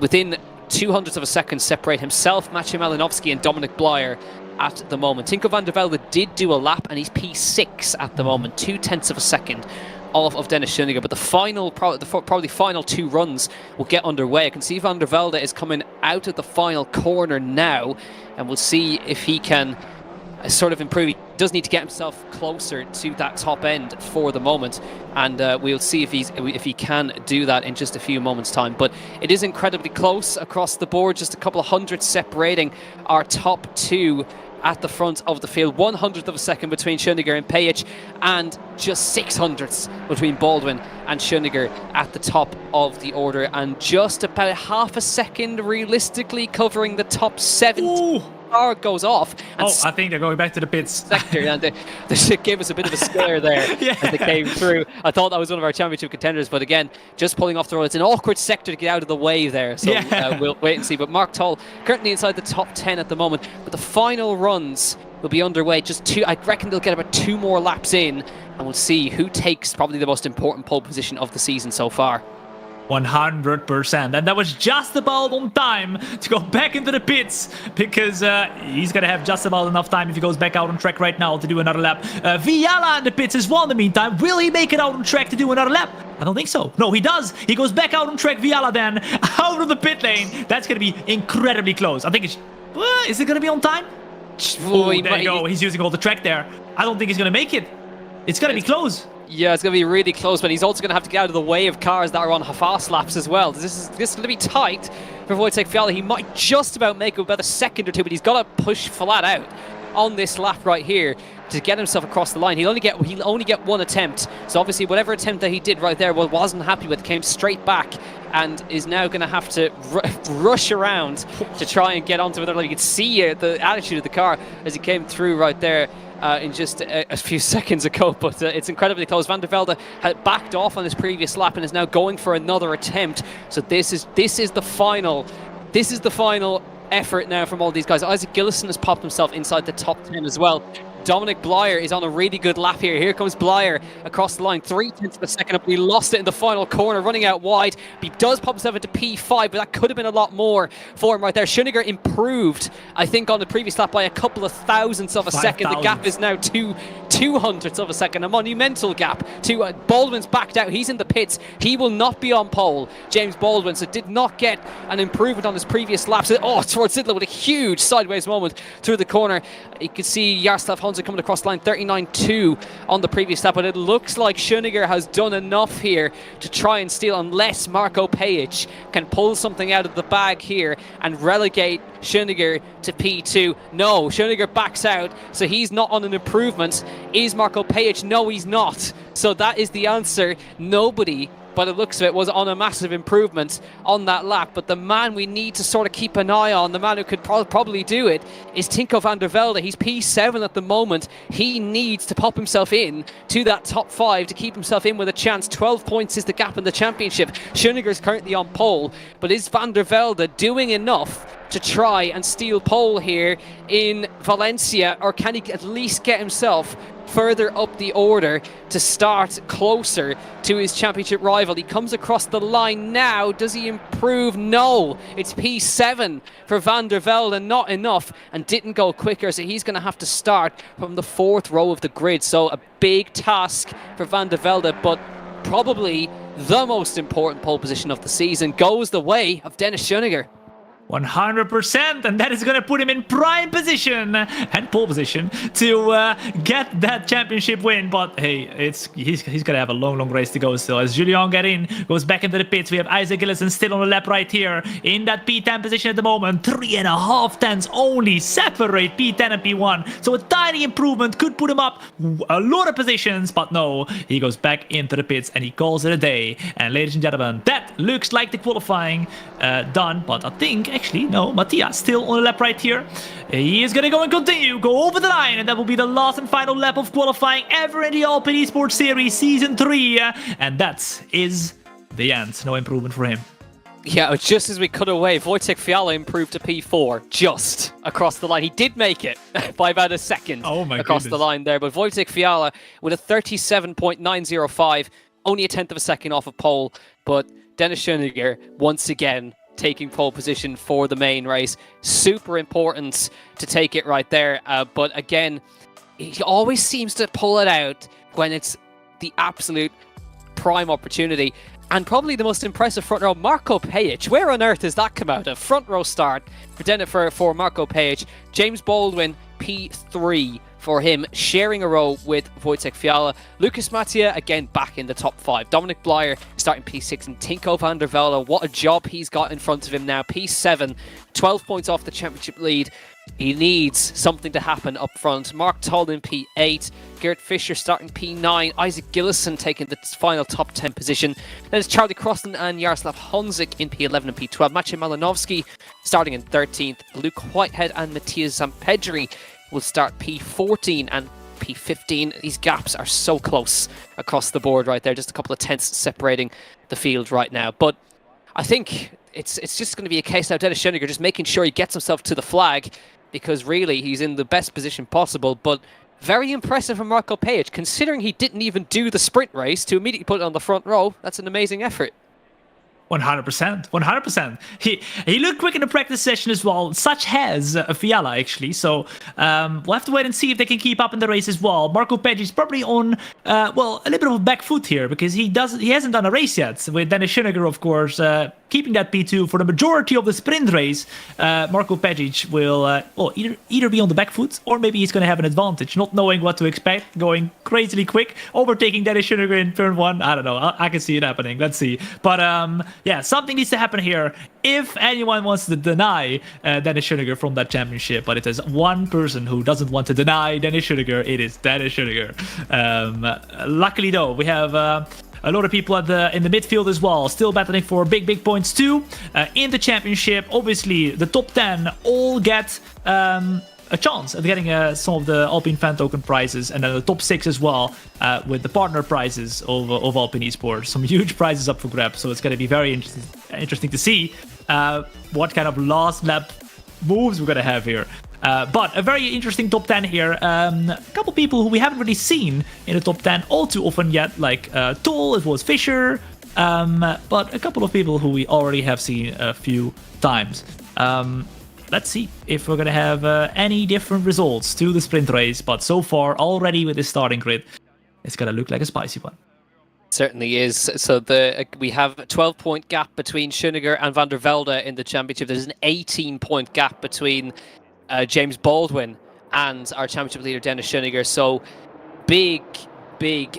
within 200ths of a second separate himself, Maciej Malinowski and Dominic Blyer at the moment. Tinko van der Velde did do a lap, and he's P6 at the moment, 2 tenths of a second off of Dennis Schoeniger. But the final, probably final 2 runs will get underway. I can see van der Velde is coming out of the final corner now, and we'll see if he can sort of improve. He does need to get himself closer to that top end for the moment, and we'll see if he can do that in just a few moments' time. But it is incredibly close across the board, just a couple of hundred separating our top 2 at the front of the field. 100th of a second between Schoeniger and Pejic, and just 600ths between Baldwin and Schoeniger at the top of the order, and just about half a second realistically covering the top 7. Ooh. Car goes off. And I think they're going back to the pits. Sector, and they gave us a bit of a scare there as they came through. I thought that was one of our championship contenders, but again, just pulling off the road. It's an awkward sector to get out of the way there, so we'll wait and see. But Mark Toll currently inside the top 10 at the moment, but the final runs will be underway. Just 2, I reckon they'll get about 2 more laps in, and we'll see who takes probably the most important pole position of the season so far. 100%, and that was just about on time to go back into the pits, because he's gonna have just about enough time if he goes back out on track right now to do another lap. Viala in the pits as well in the meantime. Will he make it out on track to do another lap? I don't think so. No, he does. He goes back out on track. Viala then out of the pit lane. That's gonna be incredibly close. I think it's... is it gonna be on time? Oh, there you go. He's using all the track there. I don't think he's gonna make it. It's gonna be close. Yeah, it's going to be really close, but he's also going to have to get out of the way of cars that are on fast laps as well. This is going to be tight for Wojciech Fiala. He might just about make it about a second or two, but he's got to push flat out on this lap right here to get himself across the line. He'll only get one attempt. So obviously whatever attempt that he did right there wasn't happy with, came straight back, and is now going to have to rush around to try and get onto another lane. You can see the attitude of the car as he came through right there. In just a few seconds ago, but it's incredibly close. Van der Velde had backed off on his previous lap and is now going for another attempt. So this is the final effort now from all these guys. Isaac Gillison has popped himself inside the top 10 as well. Dominic Brouwer is on a really good lap here. Here comes Brouwer across the line, 3/10 of a second up. We lost it in the final corner, running out wide. He does pop himself into P5, but that could have been a lot more for him right there. Schoeniger improved, I think, on the previous lap by a couple of thousandths of a second. The gap is now 200ths of a second, a monumental gap. Baldwin's backed out. He's in the pits. He will not be on pole, James Baldwin, so did not get an improvement on his previous laps. Towards Sidler with a huge sideways moment through the corner. You can see Jaroslav Honza coming across the line, 39.2 on the previous lap, but it looks like Schoeniger has done enough here to try and steal, unless Marko Pejic can pull something out of the bag here and relegate Schoeniger to P2. No, Schoeniger backs out, so he's not on an improvement. Is Marko Pejic? No, he's not. So that is the answer. Nobody, by the looks of it, was on a massive improvement on that lap. But the man we need to sort of keep an eye on, the man who could probably do it, is Tinko van der Velde. He's P7 at the moment. He needs to pop himself in to that top 5 to keep himself in with a chance. 12 points is the gap in the championship. Schoeniger is currently on pole, but is van der Velde doing enough to try and steal pole here in Valencia, or can he at least get himself further up the order to start closer to his championship rival? He comes across the line now. Does he improve? No. It's P7 for Van der Velde, not enough, and didn't go quicker, so he's going to have to start from the 4th row of the grid. So a big task for Van der Velde, but probably the most important pole position of the season goes the way of Dennis Schoeniger. 100%, and that is going to put him in prime position and pole position to get that championship win. But hey, he's going to have a long race to go still. As Julian Garin goes back into the pits, we have Isaac Gillison still on the lap right here in that P10 position at the moment. 3.5 tenths only separate P10 and P1, so a tiny improvement could put him up a lot of positions, but no, he goes back into the pits and he calls it a day. And ladies and gentlemen, that looks like the qualifying done, but I think actually, no, Matthias still on the lap right here. He is going to go and continue, go over the line, and that will be the last and final lap of qualifying ever in the Alpine Esports Series Season 3. And that is the end. No improvement for him. Yeah, just as we cut away, Wojciech Fiala improved to P4 just across the line. He did make it by about a second across the line there, but Wojciech Fiala with a 37.905, only a tenth of a second off of pole, but Dennis Schoeniger once again taking pole position for the main race. Super important to take it right there, but again, he always seems to pull it out when it's the absolute prime opportunity. And probably the most impressive front row, Marko Pejic. Where on earth has that come out of? Front row start for Marko Pejic. James Baldwin, P3 for him, sharing a row with Wojciech Fiala. Lucas Mattia, again, back in the top 5. Dominic Brouwer starting P6, and Tinko van der Velde, what a job he's got in front of him now. P7, 12 points off the championship lead. He needs something to happen up front. Mark Toll in P8, Gert Fischer starting P9, Isaac Gillison taking the final top 10 position. Then it's Charlie Crossan and Jaroslav Honzik in P11 and P12. Maciej Malinovski starting in 13th. Luke Whitehead and Matthias Zampedri will start P14 and P15. These gaps are so close across the board right there. Just a couple of tenths separating the field right now. But I think it's just going to be a case now. Dennis Schoeniger just making sure he gets himself to the flag, because really he's in the best position possible. But very impressive from Marco Pejic, considering he didn't even do the sprint race, to immediately put it on the front row. That's an amazing effort. 100%. 100%. He looked quick in the practice session as well, such as Fiala, actually. So we'll have to wait and see if they can keep up in the race as well. Marco Pejic is probably on, well, a little bit of a back foot here, because he hasn't done a race yet. With Dennis Schoeniger, of course, keeping that P2 for the majority of the sprint race. Marco Pejic will well, either be on the back foot, or maybe he's going to have an advantage, not knowing what to expect, going crazily quick, overtaking Dennis Schoeniger in turn 1. I don't know. I can see it happening. Let's see. But yeah, something needs to happen here if anyone wants to deny Dennis Schoeniger from that championship. But if there's one person who doesn't want to deny Dennis Schoeniger, it is Dennis Schoeniger. Luckily, though, we have a lot of people in the midfield as well, still battling for big points too. In the championship, obviously, the top 10 all get a chance at getting some of the Alpine fan token prizes, and then the top 6 as well, with the partner prizes of Alpine Esports. Some huge prizes up for grabs, so it's going to be very interesting to see what kind of last lap moves we're going to have here. But a very interesting top 10 here. A couple people who we haven't really seen in the top 10 all too often yet, like Toll, it was Fischer, but a couple of people who we already have seen a few times. Let's see if we're going to have any different results to the sprint race. But so far, already with the starting grid, it's going to look like a spicy one. Certainly is. So we have a 12-point gap between Schoeniger and Van der Velde in the championship. There's an 18-point gap between James Baldwin and our championship leader Dennis Schoeniger. So big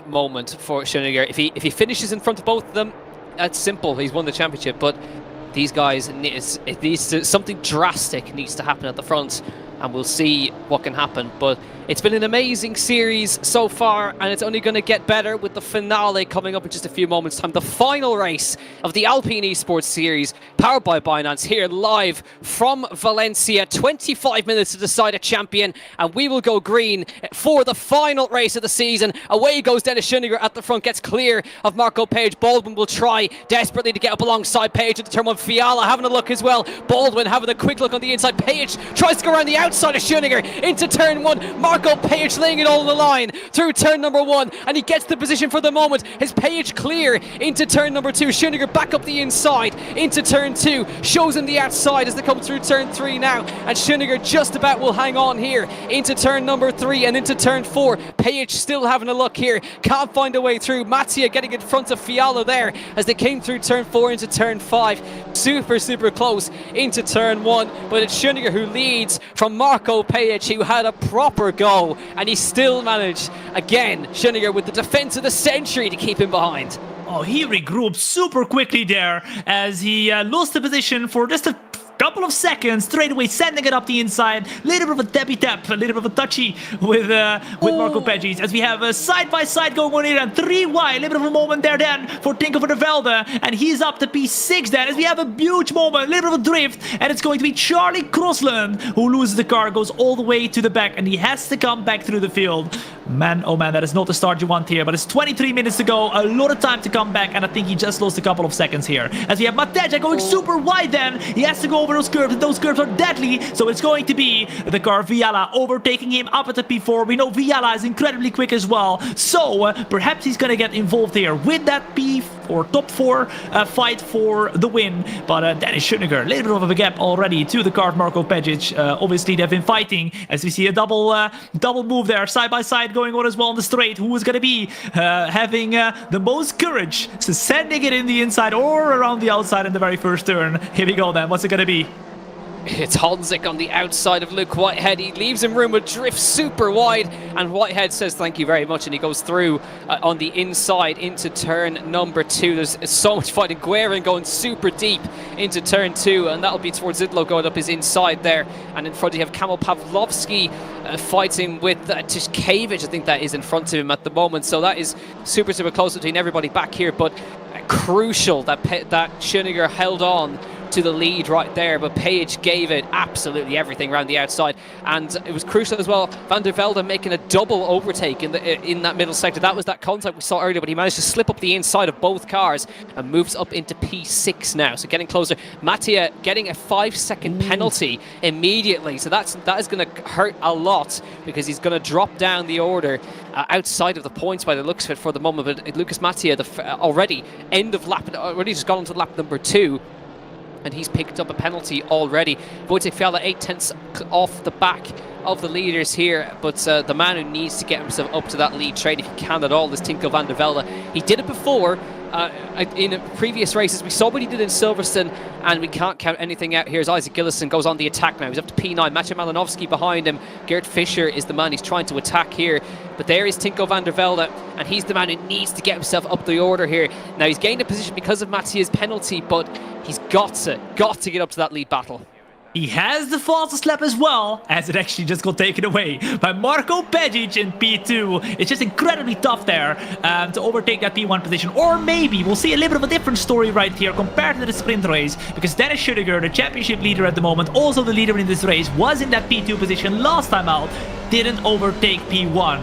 moment for Schoeniger. If he finishes in front of both of them, that's simple. He's won the championship. But these guys, something drastic needs to happen at the front, and we'll see what can happen. But it's been an amazing series so far, and it's only going to get better with the finale coming up in just a few moments' time. The final race of the Alpine Esports Series, powered by Binance, here live from Valencia. 25 minutes to decide a champion, and we will go green for the final race of the season. Away goes Dennis Schoeniger at the front, gets clear of Marco Pejic. Baldwin will try desperately to get up alongside Pejic at the turn 1. Fiala having a look as well. Baldwin having a quick look on the inside. Pejic tries to go around the outside of Schoeniger into turn 1. Marco Pejic laying it all on the line through turn number 1, and he gets the position for the moment. His Pejic clear into turn number 2. Schoeniger back up the inside into turn 2. Shows him the outside as they come through turn 3 now, and Schoeniger just about will hang on here into turn number 3 and into turn 4. Pejic still having a look here, can't find a way through. Mattia getting in front of Fiala there as they came through turn 4 into turn 5. Super close into turn 1, but it's Schoeniger who leads from Marco Pejic, who had a proper go, and he still managed again. Schoeniger with the defense of the century to keep him behind. Oh, he regrouped super quickly there as he lost the position for just a couple of seconds, straight away sending it up the inside. Little bit of a tappy tap, a little bit of a touchy with Marco Pejic, as we have a side by side going on here, and 3 wide. A little bit of a moment there then for Tinko van der Velde, and he's up to P6 then, as we have a huge moment, a little bit of a drift, and it's going to be Charlie Crosland who loses the car, goes all the way to the back, and he has to come back through the field. Man, oh man, that is not the start you want here, but it's 23 minutes to go, a lot of time to come back, and I think he just lost a couple of seconds here. As we have Mateja going super wide then, he has to go over those curves, and those curves are deadly, so it's going to be the car Fiala overtaking him up at the P4. We know Fiala is incredibly quick as well, so perhaps he's gonna get involved here with that P or top 4 fight for the win. But Dennis Schoeniger, a little bit of a gap already to the car of Marco Pejic. Obviously they've been fighting, as we see a double move there, side by side going on as well on the straight. Who is going to be having the most courage, so sending it in the inside or around the outside in the very first turn? Here we go then, what's it going to be? It's Honzik on the outside of Luke Whitehead. He leaves him room with drift super wide, and Whitehead says thank you very much, and he goes through on the inside into turn number 2. There's so much fighting. Guerin going super deep into turn 2, and that'll be towards Zidlo going up his inside there. And in front you have Kamil Pawlowski fighting with Tishkevich, I think that is in front of him at the moment. So that is super close between everybody back here, but crucial that Schoeniger held on to the lead right there, but Page gave it absolutely everything around the outside, and it was crucial as well. Van der Velde making a double overtake in that middle sector. That was that contact we saw earlier, but he managed to slip up the inside of both cars and moves up into P6 now, so getting closer. Mattia getting a 5-second penalty immediately, so that is going to hurt a lot, because he's going to drop down the order outside of the points by the looks of it for the moment. But Lucas Mattia already just gone on to lap number 2, and he's picked up a penalty already. Wojciech Fiala 8/10 off the back of the leaders here, but the man who needs to get himself up to that lead train, if he can at all, is Tinko van der Velde. He did it before in previous races. We saw what he did in Silverstone, and we can't count anything out here as Isaac Gillison goes on the attack now. He's up to P9. Maciej Malinowski behind him. Gert Fischer is the man he's trying to attack here. But there is Tinko van der Velde, and he's the man who needs to get himself up the order here. Now, he's gained a position because of Mattia's penalty, but he's got to get up to that lead battle. He has the fastest lap as well, as it actually just got taken away by Marko Pejic in P2. It's just incredibly tough there to overtake that P1 position. Or maybe we'll see a little bit of a different story right here compared to the sprint race, because Dennis Schoeniger, the championship leader at the moment, also the leader in this race, was in that P2 position last time out, didn't overtake P1.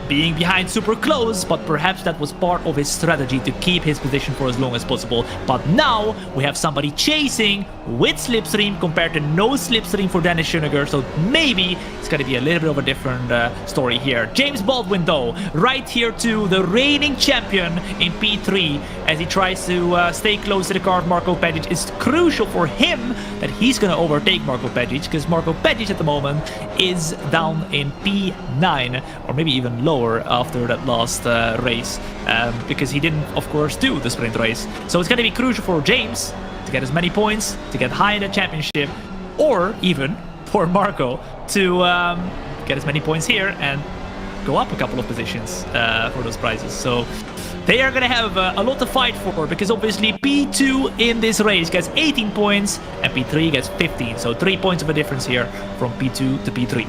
Being behind super close, but perhaps that was part of his strategy to keep his position for as long as possible. But now we have somebody chasing with slipstream compared to no slipstream for Dennis Schoeniger, so maybe it's going to be a little bit of a different story here. James Baldwin, though, right here to the reigning champion in P3 as he tries to stay close to the car of Marko Pejic. It's crucial for him that he's going to overtake Marko Pejic, because Marko Pejic at the moment is down in P9, or maybe even lower after that last race, because he didn't, of course, do the sprint race. So it's going to be crucial for James to get as many points, to get high in the championship, or even for Marko to get as many points here and go up a couple of positions for those prizes. So they are going to have a lot to fight for, because obviously P2 in this race gets 18 points and P3 gets 15. So 3 points of a difference here from P2 to P3.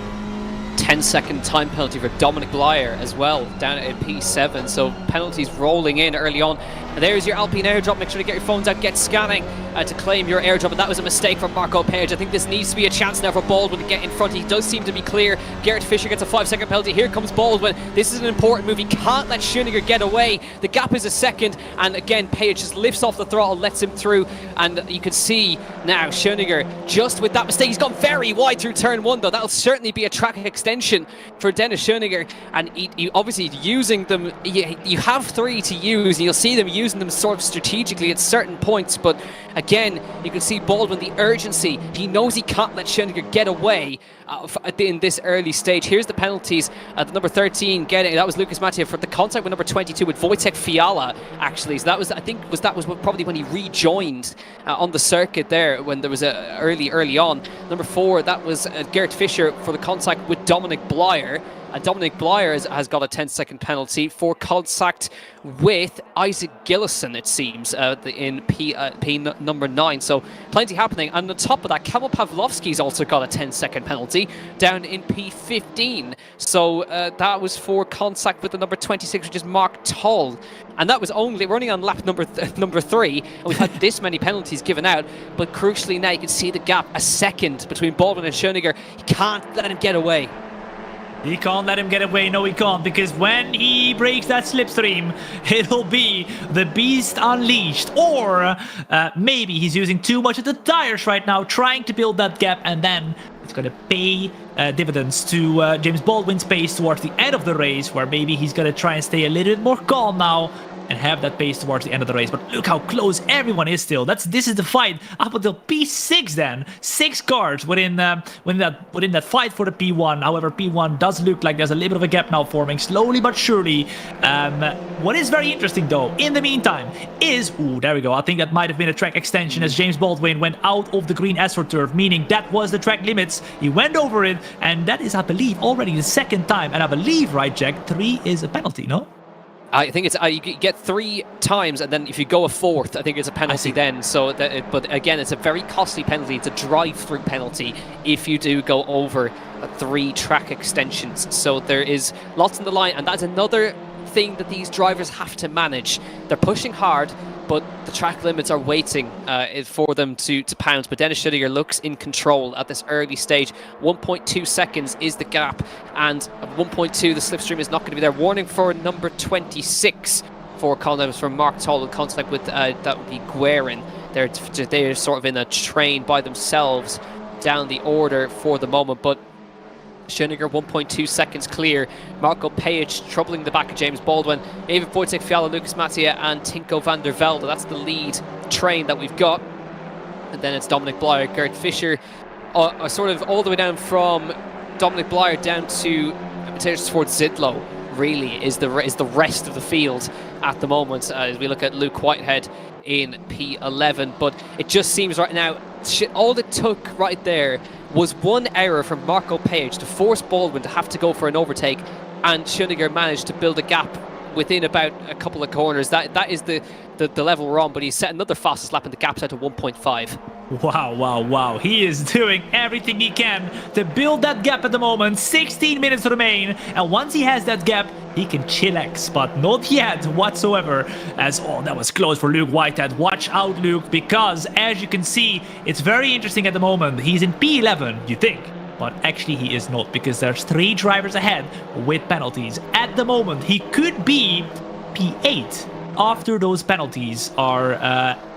10-second time penalty for Dominic Blyer as well, down at P7. So penalties rolling in early on. And there's your Alpine airdrop. Make sure to get your phones out, get scanning to claim your airdrop. And that was a mistake from Marko Page. I think this needs to be a chance now for Baldwin to get in front. He does seem to be clear. Gert Fischer gets a 5-second penalty. Here comes Baldwin. This is an important move. He can't let Schoeniger get away. The gap is a second. And again, Page just lifts off the throttle, lets him through. And you can see now Schoeniger, just with that mistake, he's gone very wide through turn 1, though. That'll certainly be a track extension for Dennis Schoeniger. And he obviously using them. You have 3 to use, and you'll see them using them sort of strategically at certain points. But again, you can see Baldwin, the urgency. He knows he can't let Schoeniger get away in this early stage. Here's the penalties. The number 13 that was Lucas Mattia for the contact with number 22 with Wojciech Fiala, actually. So that was, I think, that was probably when he rejoined on the circuit there, when there was a early on. Number 4, that was Gert Fischer for the contact with Dominic Blyer. Dominic Blyer has got a 10-second penalty for contact with Isaac Gillison, it seems, in P number 9. So plenty happening. And on top of that, Kamil Pawlowski's also got a 10-second penalty down in P15. So that was for contact with the number 26, which is Mark Toll. And that was we're only on lap number 3, and we've had this many penalties given out. But crucially now, you can see the gap, a second between Baldwin and Schoeniger. He can't let him get away. He can't let him get away. No, he can't, because when he breaks that slipstream, it'll be the beast unleashed. Or maybe he's using too much of the tires right now, trying to build that gap, and then it's going to pay dividends to James Baldwin's pace towards the end of the race, where maybe he's going to try and stay a little bit more calm now and have that pace towards the end of the race. But look how close everyone is still. This is the fight up until P6 then. 6 cars within that fight for the P1. However, P1 does look like there's a little bit of a gap now forming, slowly but surely. What is very interesting though, in the meantime, is... Ooh, there we go. I think that might have been a track extension as James Baldwin went out of the green AstroTurf, meaning that was the track limits. He went over it, and that is, I believe, already the second time. And I believe, right, Jack, 3 is a penalty, no? I think it's you get 3 times, and then if you go a 4th, I think it's a penalty then. So, but again, it's a very costly penalty. It's a drive-through penalty if you do go over 3 track extensions. So there is lots on the line, and that's another thing that these drivers have to manage. They're pushing hard, but the track limits are waiting for them to pounce. But Dennis Schuttiger looks in control at this early stage. 1.2 seconds is the gap, and at 1.2 the slipstream is not going to be there. Warning for number 26 for Commentators from Mark Toll in contact with that would be Guerin. They're sort of in a train by themselves down the order for the moment, but Schuttiger 1.2 seconds clear. Marco Page troubling the back of James Baldwin. David Wojciech Fiala, Lucas Mattia and Tinko van der Velde. That's the lead train that we've got. And then it's Dominic Blyer, Gert Fischer, sort of all the way down from Dominic Blyer down to towards Zidlow. Really is the rest of the field at the moment as we look at Luke Whitehead in P11. But it just seems right now, all it took right there was one error from Marco Page to force Baldwin to have to go for an overtake, and Schuttiger managed to build a gap within about a couple of corners. That is the level we're on, but he set another fastest lap and the gap's out to 1.5. Wow. He is doing everything he can to build that gap at the moment. 16 minutes remain, and once he has that gap, he can chillax, but not yet whatsoever. As, oh, that was close for Luke Whitehead. Watch out, Luke, because as you can see, it's very interesting at the moment. He's in P11, you think, but actually he is not, because there's 3 drivers ahead with penalties. At the moment, he could be P8 after those penalties are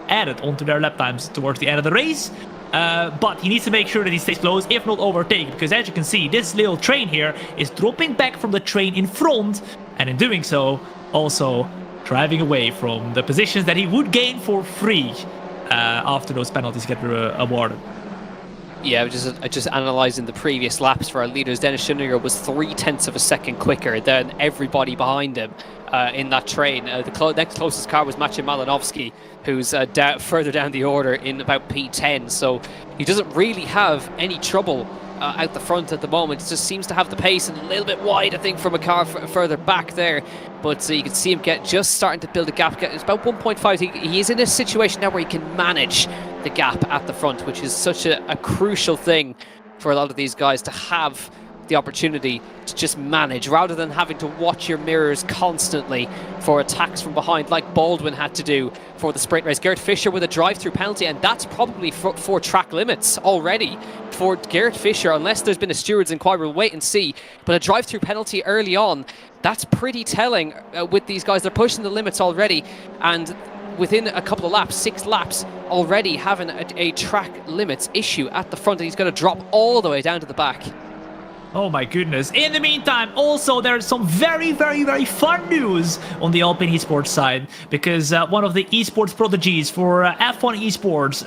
added onto their lap times towards the end of the race. But he needs to make sure that he stays close, if not overtake, because as you can see, this little train here is dropping back from the train in front, and in doing so, also driving away from the positions that he would gain for free after those penalties get awarded. Yeah, just analysing the previous laps for our leaders. Dennis Schuttiger was 0.3 of a second quicker than everybody behind him in that train. The next closest car was Maciej Malinowski, who's further down the order in about P10. So he doesn't really have any trouble out the front at the moment. It just seems to have the pace and a little bit wide, I think, from a car further back there. But you can see him just starting to build a gap. It's about 1.5. He is in a situation now where he can manage the gap at the front, which is such a crucial thing for a lot of these guys, to have the opportunity to just manage rather than having to watch your mirrors constantly for attacks from behind like Baldwin had to do for the sprint race. Gert Fischer with a drive-through penalty, and that's probably for track limits already for Gert Fischer, unless there's been a stewards inquiry. We'll wait and see, but a drive-through penalty early on, that's pretty telling with these guys. They're pushing the limits already, and within a couple of laps, 6 laps already, having a track limits issue at the front, and he's going to drop all the way down to the back. Oh my goodness. In the meantime, also there's some very fun news on the Alpine Esports side, because one of the esports prodigies for F1 Esports,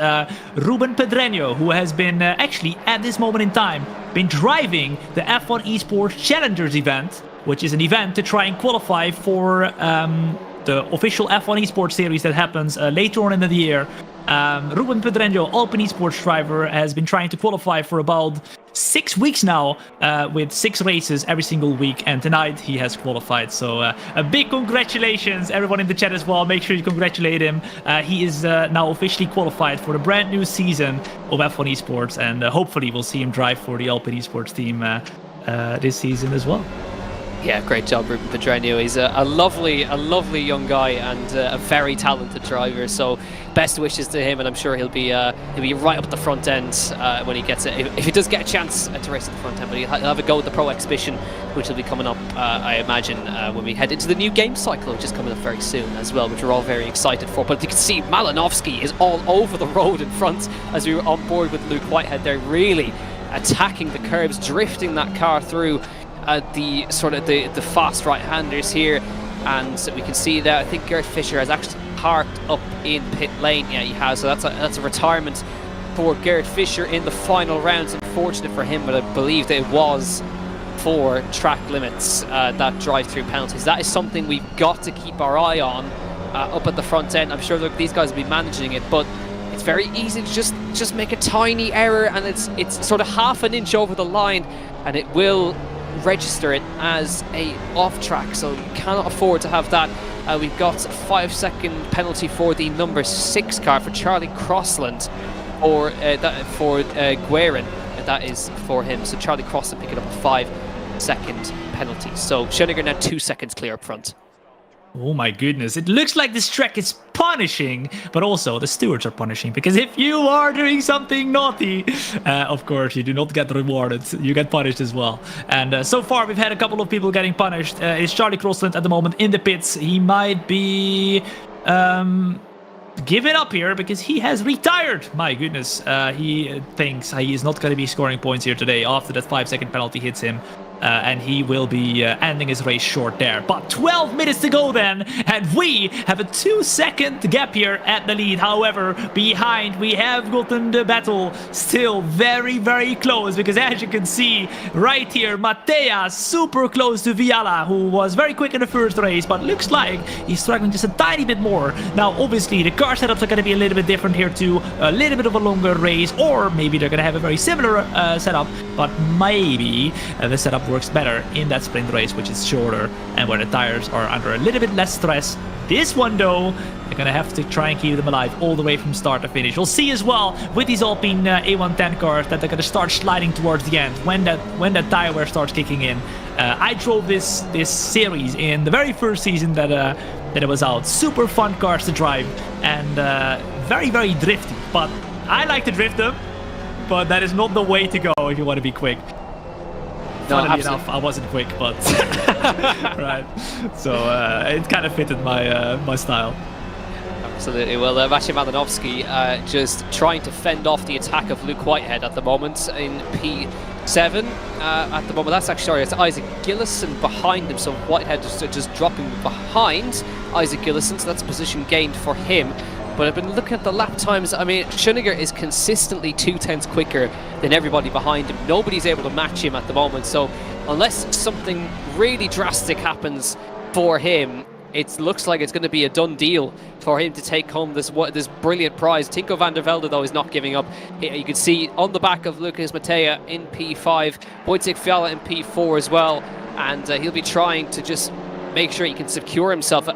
Ruben Pedreño, who has been actually at this moment in time been driving the F1 Esports Challengers event, which is an event to try and qualify for the official F1 Esports Series that happens later on in the year. Ruben Pedreño, Alpine Esports driver, has been trying to qualify for about 6 weeks now, with 6 races every single week, and tonight he has qualified. So a big congratulations, everyone in the chat as well. Make sure you congratulate him. He is now officially qualified for the brand new season of F1 Esports, and hopefully we'll see him drive for the Alpine Esports team this season as well. Yeah, great job, Ruben Pedreño. He's a lovely young guy and a very talented driver. So best wishes to him, and I'm sure he'll be right up the front end when he gets it. If he does get a chance to race at the front end, but he'll have a go at the Pro Exhibition, which will be coming up, I imagine, when we head into the new game cycle, which is coming up very soon as well, which we're all very excited for. But you can see Malinowski is all over the road in front as we were on board with Luke Whitehead. They're really attacking the curbs, drifting that car through the fast right-handers here. And so we can see that I think Gert Fischer has actually parked up in pit lane. Yeah, he has. So that's a retirement for Gert Fischer in the final rounds. Unfortunate for him, but I believe that it was for track limits, that drive-through penalties. That is something we've got to keep our eye on up at the front end. I'm sure that these guys will be managing it, but it's very easy to just make a tiny error, and it's sort of half an inch over the line, and it will register it as a off track. So you cannot afford to have that. We've got a 5-second penalty for the number 6 car for Charlie Crossland, or for Guerin. That is for him. So Charlie Crossland picking up a 5-second penalty. So Schoeniger now 2 seconds clear up front. Oh my goodness, it looks like this track is punishing, but also the stewards are punishing, because if you are doing something naughty, of course you do not get rewarded, you get punished as well. And so far we've had a couple of people getting punished. It's Charlie Crossland at the moment in the pits. He might be giving up here because he has retired. My goodness, he thinks he is not going to be scoring points here today after that 5-second penalty hits him. And he will be ending his race short there. But 12 minutes to go then, and we have a 2-second gap here at the lead. However, behind we have gotten the battle still very, very close, because as you can see right here, Mattea super close to Viala, who was very quick in the first race, but looks like he's struggling just a tiny bit more. Now, obviously, the car setups are going to be a little bit different here too, a little bit of a longer race, or maybe they're going to have a very similar setup, but maybe the setup works better in that sprint race, which is shorter and where the tires are under a little bit less stress. This one though, they're gonna have to try and keep them alive all the way from start to finish. We'll see as well with these Alpine A110 cars that they're gonna start sliding towards the end when that tire wear starts kicking in. I drove this series in the very first season that it was out. Super fun cars to drive, and very, very drifty, but I like to drift them, but that is not the way to go if you want to be quick. Funnily enough, I wasn't quick, but right. So it kind of fitted my style. Absolutely. Well, Maciej Malinowski just trying to fend off the attack of Luke Whitehead at the moment in P7. At the moment, that's actually, sorry, it's Isaac Gillison behind him. So Whitehead just dropping behind Isaac Gillison. So that's a position gained for him. But I've been looking at the lap times. I mean, Schoeniger is consistently 0.2 quicker than everybody behind him. Nobody's able to match him at the moment. So unless something really drastic happens for him, it looks like it's going to be a done deal for him to take home this brilliant prize. Tinko van der Velde, though, is not giving up. You can see on the back of Lucas Mattea in P5, Wojciech Fiala in P4 as well. And he'll be trying to just make sure he can secure himself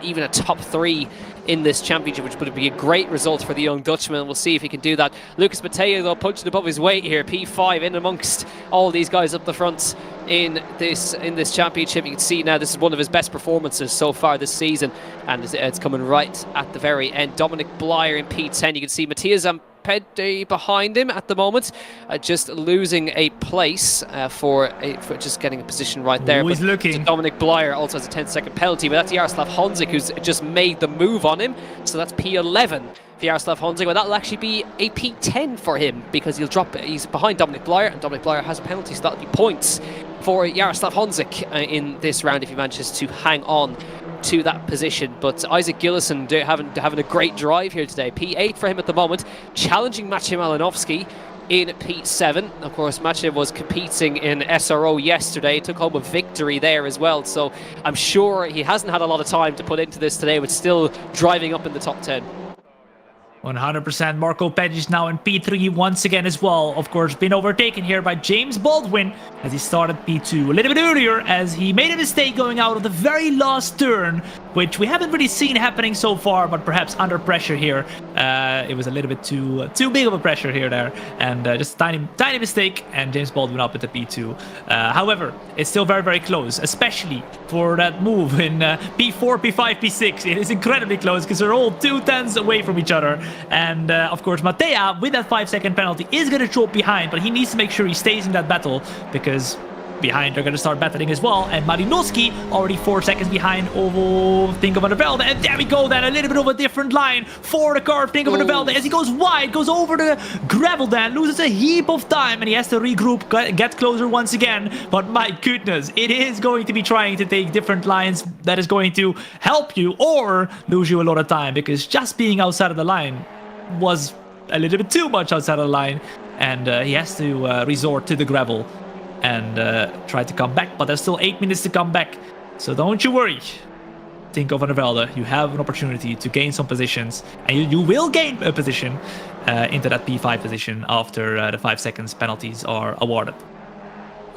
even a top 3 in this championship, which would be a great result for the young Dutchman. We'll see if he can do that. Lucas Mattea, though, punching above his weight here, P5 in amongst all these guys up the front in this championship. You can see now this is one of his best performances so far this season, and it's coming right at the very end. Dominic Blyer in P10. You can see Matthias Zampeddi behind him at the moment, just losing a place for just getting a position right there. He's looking. Dominic Blyer also has a 10-second penalty, but that's Jaroslav Honzik who's just made the move on him. So that's P11 for Jaroslav Honzik. Well, that'll actually be a P10 for him, because he's behind Dominic Blyer, and Dominic Blyer has a penalty, so that'll be points for Jaroslav Honzik in this round if he manages to hang on to that position. But Isaac Gillison having a great drive here today. P8 for him at the moment, challenging Maciej Malinowski in P7. Of course, Maciej was competing in SRO yesterday, took home a victory there as well, so I'm sure he hasn't had a lot of time to put into this today, but still driving up in the top 10. 100%. Marco Pagis now in P3 once again as well. Of course, been overtaken here by James Baldwin as he started P2 a little bit earlier, as he made a mistake going out of the very last turn, which we haven't really seen happening so far, but perhaps under pressure here. It was a little bit too big of a pressure here there, and just a tiny mistake, and James Baldwin up at the P2. However, it's still very, very close, especially for that move in P4, P5, P6. It is incredibly close because they're all 2/10 away from each other. And of course, Mattea, with that 5-second penalty, is going to drop behind, but he needs to make sure he stays in that battle, because behind are going to start battling as well. And Malinowski already 4 seconds behind over Tinko van der Velde. And there we go then, a little bit of a different line for the car of Tinko van der Velde as he goes wide, goes over the gravel then, loses a heap of time and he has to regroup, get closer once again. But my goodness, it is going to be trying to take different lines that is going to help you or lose you a lot of time, because just being outside of the line was a little bit too much outside of the line. And he has to resort to the gravel and try to come back, but there's still 8 minutes to come back, so don't you worry. Tinko van der Velde, you have an opportunity to gain some positions, and you will gain a position into that P5 position after the 5 seconds penalties are awarded.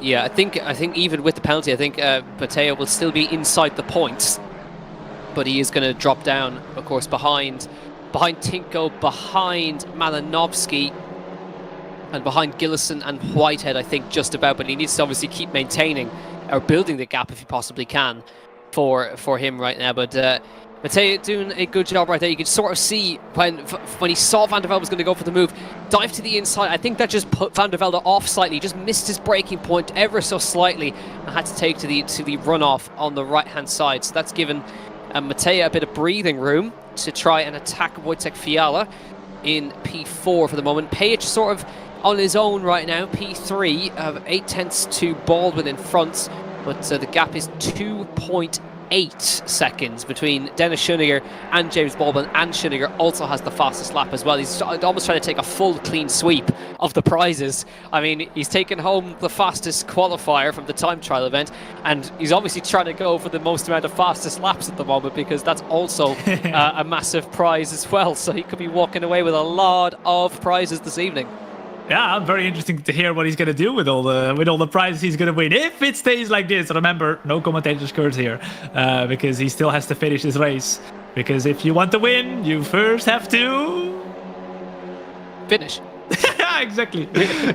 Yeah, I think even with the penalty, I think Matteo will still be inside the points, but he is going to drop down, of course, behind Tinko, behind Malinowski, and behind Gillison and Whitehead, I think, just about. But he needs to obviously keep maintaining or building the gap if he possibly can for him right now. But Matteo doing a good job right there. You could sort of see when he saw Van der Velde was going to go for the move, dive to the inside. I think that just put Van der Velde off slightly, just missed his braking point ever so slightly, and had to take to the runoff on the right-hand side. So that's given Matteo a bit of breathing room to try and attack Wojciech Fiala in P4 for the moment. Page sort of on his own right now, P3, 8/10 to Baldwin in front, but the gap is 2.8 seconds between Dennis Schoeniger and James Baldwin, and Schoeniger also has the fastest lap as well. He's almost trying to take a full clean sweep of the prizes. I mean, he's taken home the fastest qualifier from the time trial event, and he's obviously trying to go for the most amount of fastest laps at the moment, because that's also a massive prize as well. So he could be walking away with a lot of prizes this evening. Yeah, very interesting to hear what he's going to do with all the prizes he's going to win. If it stays like this, remember, no commentator's curse here, because he still has to finish this race. Because if you want to win, you first have to finish. Exactly.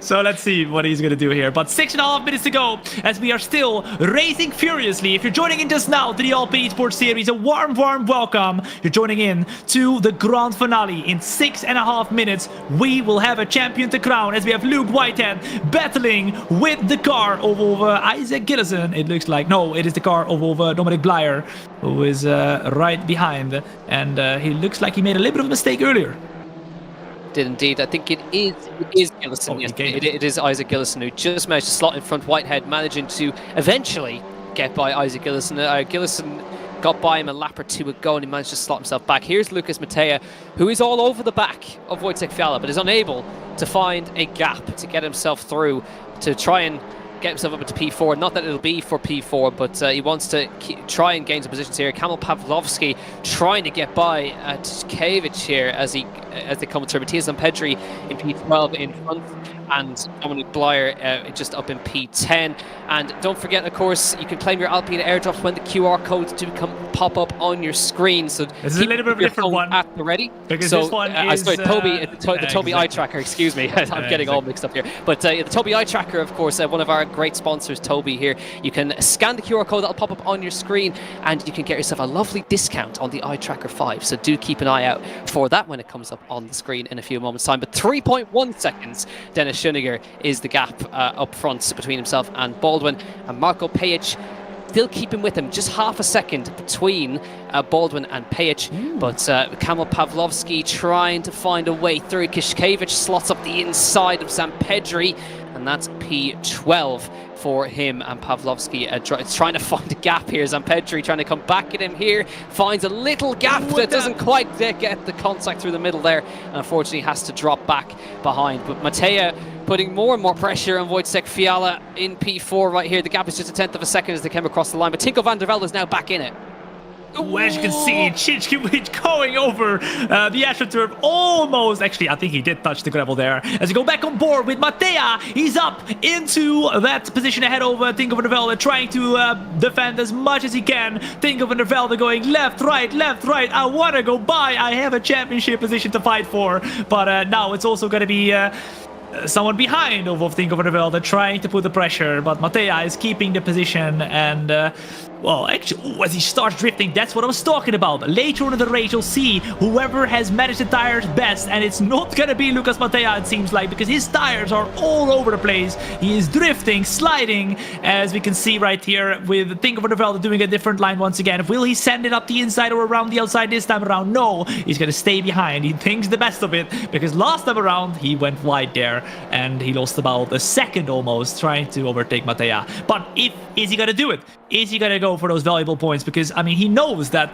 So let's see what he's going to do here. But 6.5 minutes to go as we are still racing furiously. If you're joining in just now to the Alpine Esports Series, a warm welcome. You're joining in to the grand finale. In 6.5 minutes, we will have a champion to crown as we have Luke Whitehead battling with the car of over Isaac Gillison. It looks like, no, it is the car of over Dominic Brouwer, who is right behind. And he looks like he made a little bit of a mistake earlier. Did indeed. I think it is Gillison. Yes, it is Isaac Gillison who just managed to slot in front. Whitehead managing to eventually get by Isaac Gillison. Gillison got by him a lap or two ago and he managed to slot himself back. Here's Lucas Mattea, who is all over the back of Wojciech Fiala, but is unable to find a gap to get himself through to try and get himself up into P4. Not that it'll be for P4, but he wants to try and gain some positions here. Kamil Pawlowski trying to get by Tskevich here as they come through. Matthias Zampedri in P12 in front, and Dominic Brouwer just up in P10. And don't forget, of course, you can claim your Alpine airdrops when the QR codes do pop up on your screen. So this is a little bit of a different one at the ready. Because this one is sorry, the Tobii Eye Tracker. Excuse me, I'm getting all mixed up here. But the Tobii Eye Tracker, of course, one of our great sponsors, Tobii here. You can scan the QR code that'll pop up on your screen, and you can get yourself a lovely discount on the Eye Tracker 5. So do keep an eye out for that when it comes up on the screen in a few moments' time. But 3.1 seconds, Dennis Schoeniger is the gap up front between himself and Baldwin, and Marco Pajic still keeping with him, just half a second between Baldwin and Pajic. But Kamil Pawlowski trying to find a way through. Kishkevich slots up the inside of Zampedri, and that's P12 for him. And Pawlowski trying to find a gap here. Zampedri trying to come back at him here, finds a little gap that doesn't quite get the contact through the middle there, and unfortunately has to drop back behind. But Mattea putting more and more pressure on Wojciech Fiala in P4 right here. The gap is just 1/10 of a second as they came across the line, but Tinko van der Velde is now back in it. As you can see, Chickiewicz going over the AstroTurf almost. Actually, I think he did touch the gravel there. As you go back on board with Mattea, he's up into that position ahead over Tinko van der Velde, trying to defend as much as he can. Tinko van der Velde going left, right. I want to go by. I have a championship position to fight for. But now it's also going to be someone behind of Tinko van der Velde trying to put the pressure. But Mattea is keeping the position, and Well, actually, as he starts drifting, that's what I was talking about. Later on in the race, you'll see whoever has managed the tires best, and it's not gonna be Lucas Mattea, it seems like, because his tires are all over the place. He is drifting, sliding, as we can see right here with Tinko van der Velde doing a different line once again. Will he send it up the inside or around the outside this time around? No, he's gonna stay behind. He thinks the best of it, because last time around, he went wide there, and he lost about a second almost trying to overtake Mattea. But is he gonna do it? Is he gonna go for those valuable points? Because, I mean, he knows that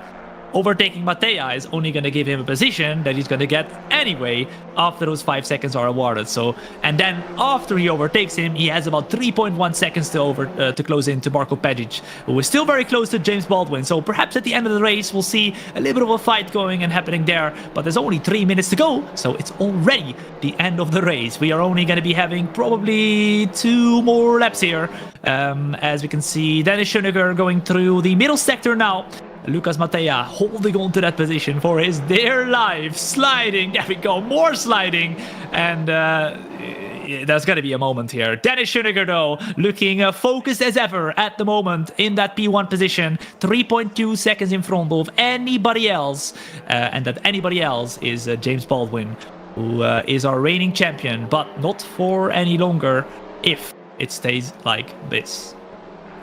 overtaking Mattea is only going to give him a position that he's going to get anyway after those 5 seconds are awarded. So, and then after he overtakes him, he has about 3.1 seconds to close in to Marko Pejic, who is still very close to James Baldwin. So perhaps at the end of the race, we'll see a little bit of a fight going and happening there. But there's only 3 minutes to go, so it's already the end of the race. We are only going to be having probably 2 more laps here. As we can see, Dennis Schoeniger going through the middle sector now. Lucas Mattea holding on to that position for his dear life, sliding, there we go, more sliding, and there's gonna be a moment here. Dennis Schoeniger though, looking focused as ever at the moment in that P1 position, 3.2 seconds in front of anybody else, and that anybody else is James Baldwin, who is our reigning champion, but not for any longer if it stays like this.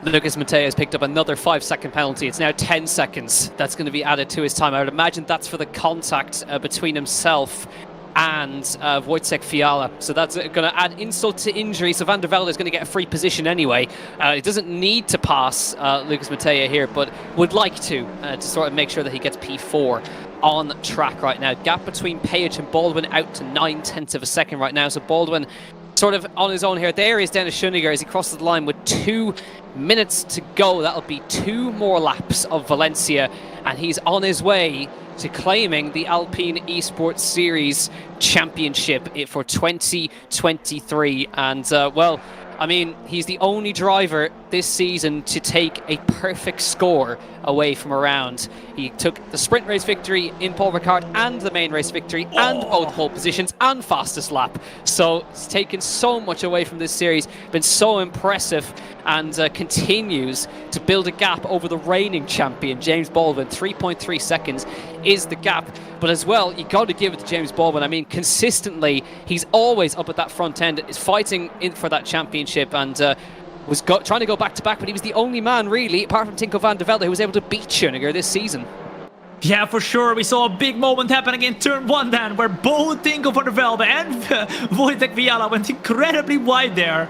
Lucas Mattea has picked up another 5-second penalty. It's now 10 seconds. That's going to be added to his time. I would imagine that's for the contact between himself and Wojciech Fiala. So that's going to add insult to injury. So Van der Velde is going to get a free position anyway. He doesn't need to pass Lucas Mattea here, but would like to sort of make sure that he gets P4 on track right now. Gap between Pejic and Baldwin out to 0.9 of a second right now. So Baldwin sort of on his own here. There is Dennis Schoeniger as he crosses the line with 2 minutes to go. That'll be 2 more laps of Valencia, and he's on his way to claiming the Alpine Esports Series championship for 2023. And well, I mean, he's the only driver this season to take a perfect score away from a round. He took the sprint race victory in Paul Ricard and the main race victory and both pole positions and fastest lap. So he's taken so much away from this series, been so impressive, and continues to build a gap over the reigning champion, James Baldwin. 3.3 seconds is the gap. But as well, you got to give it to James Baldwin. I mean, consistently, he's always up at that front end, is fighting in for that championship, and was trying to go back-to-back, but he was the only man, really, apart from Tinko van der Velde, who was able to beat Schoeniger this season. Yeah, for sure. We saw a big moment happening in turn 1 then, where both Tinko van der Velde and Wojciech Fiala went incredibly wide there.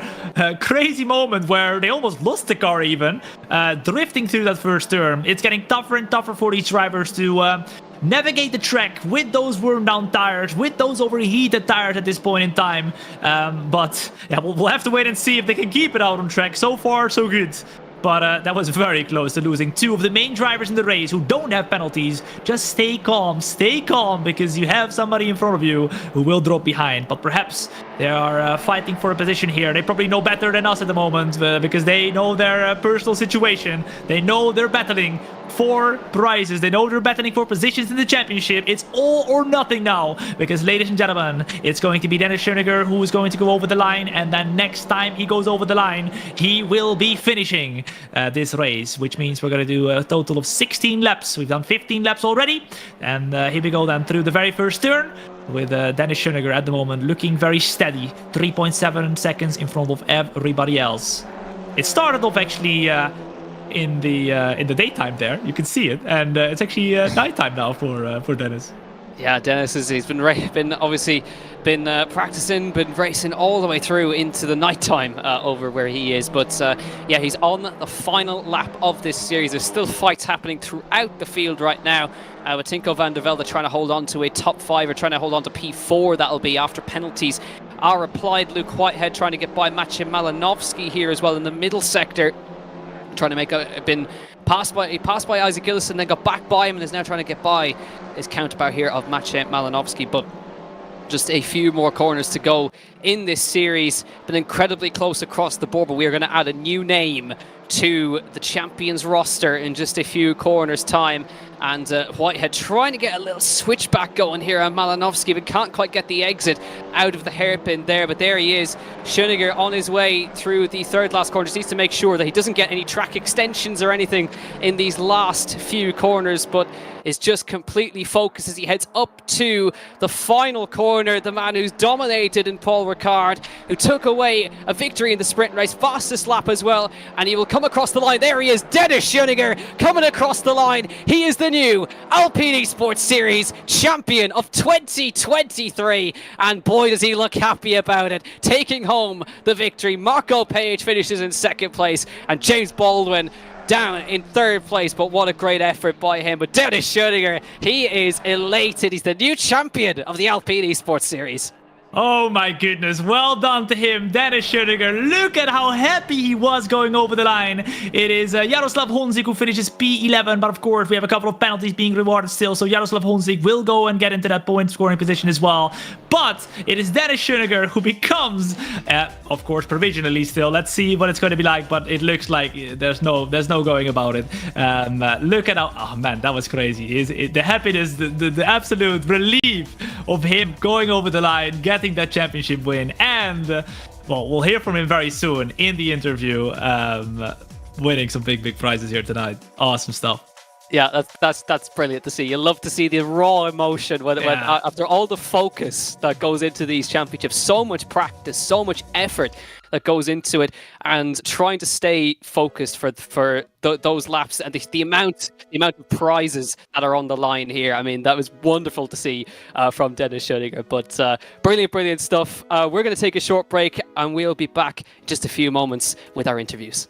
Crazy moment where they almost lost the car even, drifting through that first turn. It's getting tougher and tougher for these drivers to navigate the track with those worn down tires, with those overheated tires at this point in time. But yeah, we'll have to wait and see if they can keep it out on track. So far, so good. But that was very close to losing 2 of the main drivers in the race who don't have penalties. Just stay calm, because you have somebody in front of you who will drop behind. But perhaps they are fighting for a position here. They probably know better than us at the moment, because they know their personal situation. They know they're battling for prizes. They know they're battling for positions in the championship. It's all or nothing now, because, ladies and gentlemen, it's going to be Dennis Schoeniger who is going to go over the line, and then next time he goes over the line, he will be finishing this race, which means we're going to do a total of 16 laps. We've done 15 laps already, and here we go then through the very first turn with Dennis Schoeniger at the moment looking very steady, 3.7 seconds in front of everybody else. It started off actually in the daytime there, you can see it, and it's actually nighttime now for Dennis. Yeah, Dennis he's been obviously been practicing, been racing all the way through into the nighttime over where he is. But yeah, he's on the final lap of this series. There's still fights happening throughout the field right now. With Tinko van der Velde trying to hold on to a top 5, or trying to hold on to P4, that'll be after penalties are applied. Luke Whitehead trying to get by Maciej Malinowski here as well in the middle sector, trying to make he passed by Isaac Gillison, then got back by him, and is now trying to get by his counterpart here of Maciej Malinowski. But just a few more corners to go in this series. Been incredibly close across the board, but we are going to add a new name to the champions roster in just a few corners time. And Whitehead trying to get a little switchback going here on Malinovsky, but can't quite get the exit out of the hairpin there. But there he is, Schoeniger on his way through the third last corner. Just needs to make sure that he doesn't get any track extensions or anything in these last few corners, but is just completely focused as he heads up to the final corner. The man who's dominated in Paul Ricard, who took away a victory in the sprint race, fastest lap as well, and he will come across the line. There he is, Dennis Schoeniger coming across the line. He is the new Alpine Esports Series champion of 2023, and boy does he look happy about it, taking home the victory. Marco Page finishes in second place, and James Baldwin down in third place, but what a great effort by him. But Dennis Schoeniger, he is elated. He's the new champion of the Alpine Esports Series. Oh my goodness, well done to him, Dennis Schoeniger. Look at how happy he was going over the line. It is Jaroslav Honzik who finishes P11, but of course we have a couple of penalties being rewarded still, so Jaroslav Honzik will go and get into that point scoring position as well. But it is Dennis Schoeniger who becomes, of course provisionally still, let's see what it's going to be like, but it looks like there's no going about it. Look at how, oh man, that was crazy. The happiness, the absolute relief of him going over the line, getting that championship win, and well, we'll hear from him very soon in the interview, winning some big prizes here tonight. Awesome stuff. Yeah, that's brilliant to see. You love to see the raw emotion when after all the focus that goes into these championships, so much practice, so much effort that goes into it, and trying to stay focused for those laps and the amount of prizes that are on the line here. I mean, that was wonderful to see from Dennis Schoeniger. But brilliant stuff. We're going to take a short break, and we'll be back in just a few moments with our interviews.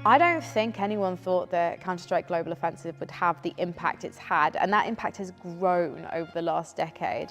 I don't think anyone thought that Counter-Strike Global Offensive would have the impact it's had, and that impact has grown over the last decade.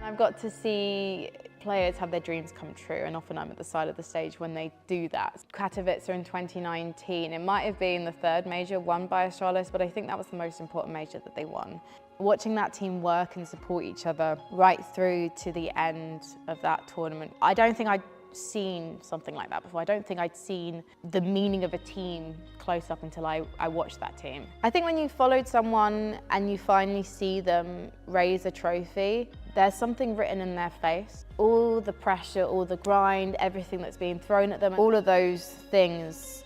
I've got to see players have their dreams come true, and often I'm at the side of the stage when they do that. Katowice in 2019, it might have been the third major won by Astralis, but I think that was the most important major that they won. Watching that team work and support each other right through to the end of that tournament, I don't think I'd seen something like that before. I don't think I'd seen the meaning of a team close up until I watched that team. I think when you followed someone and you finally see them raise a trophy, there's something written in their face. All the pressure, all the grind, everything that's being thrown at them, all of those things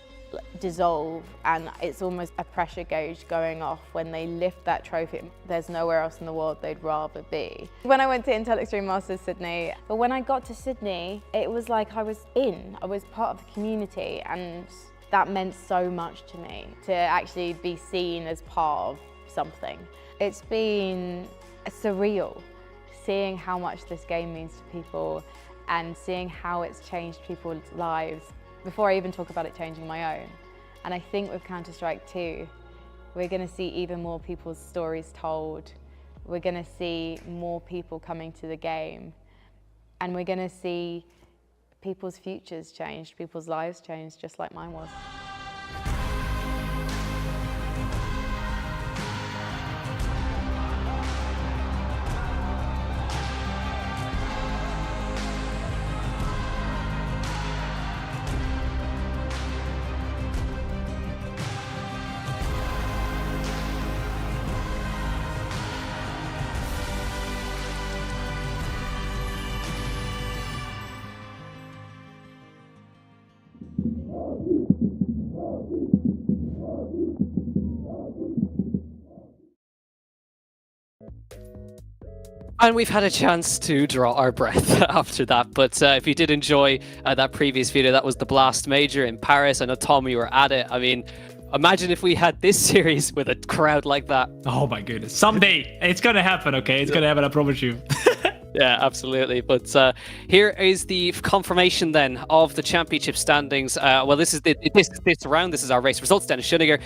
dissolve, and it's almost a pressure gauge going off when they lift that trophy. There's nowhere else in the world they'd rather be. When I went to Intel Extreme Masters Sydney, but when I got to Sydney, it was like I was part of the community, and that meant so much to me, to actually be seen as part of something. It's been surreal seeing how much this game means to people and seeing how it's changed people's lives, before I even talk about it changing my own. And I think with Counter-Strike 2, we're going to see even more people's stories told. We're going to see more people coming to the game. And we're going to see people's futures changed, people's lives changed, just like mine was. And we've had a chance to draw our breath after that. But if you did enjoy that previous video, that was the Blast Major in Paris. I know, Thom, you were at it. I mean, imagine if we had this series with a crowd like that. Oh my goodness. Someday it's going to happen, okay? It's going to happen, I promise you. Yeah, absolutely. But here is the confirmation then of the championship standings. Well, this round. This is our race results. Dennis Schoeniger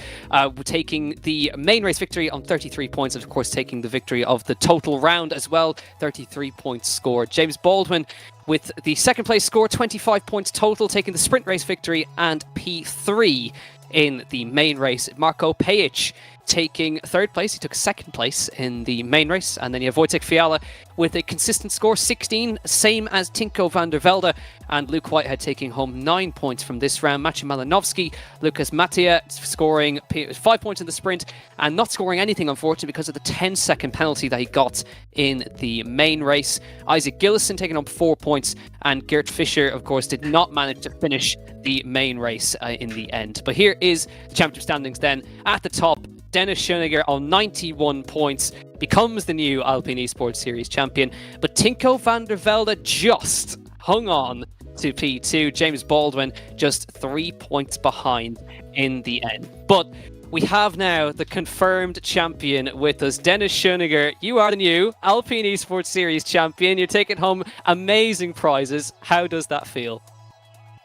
taking the main race victory on 33 points, and of course taking the victory of the total round as well. 33 points scored. James Baldwin with the second place score, 25 points total, taking the sprint race victory and P3 in the main race. Marco Pejic taking third place. He took second place in the main race. And then you have Wojtek Fiala with a consistent score, 16, same as Tinko van der Velde. And Luke Whitehead taking home 9 points from this round. Maciej Malinowski, Lucas Mattia scoring 5 points in the sprint and not scoring anything, unfortunately, because of the 10-second penalty that he got in the main race. Isaac Gillison taking home 4 points, and Gert Fischer, of course, did not manage to finish the main race in the end. But here is the championship standings then. At the top, Dennis Schoeniger on 91 points becomes the new Alpine Esports Series champion, but Tinko van der Velde just hung on to P2. James Baldwin just 3 points behind in the end. But we have now the confirmed champion with us. Dennis Schoeniger, you are the new Alpine Esports Series champion. You're taking home amazing prizes. How does that feel?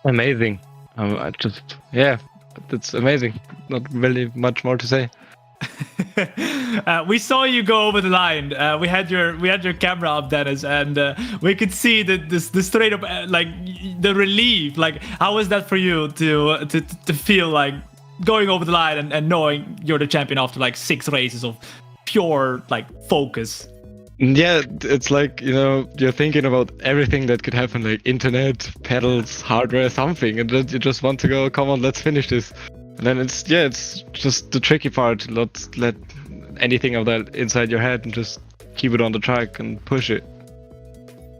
Amazing. That's amazing. Not really much more to say. We saw you go over the line. We had your camera up, Dennis, and we could see the straight up like the relief. Like, how was that for you to feel like going over the line and knowing you're the champion after like 6 races of pure like focus? Yeah, it's like, you're thinking about everything that could happen, like internet, pedals, hardware, something, and then you just want to go, come on, let's finish this. And then it's just the tricky part, not let anything of that inside your head and just keep it on the track and push it.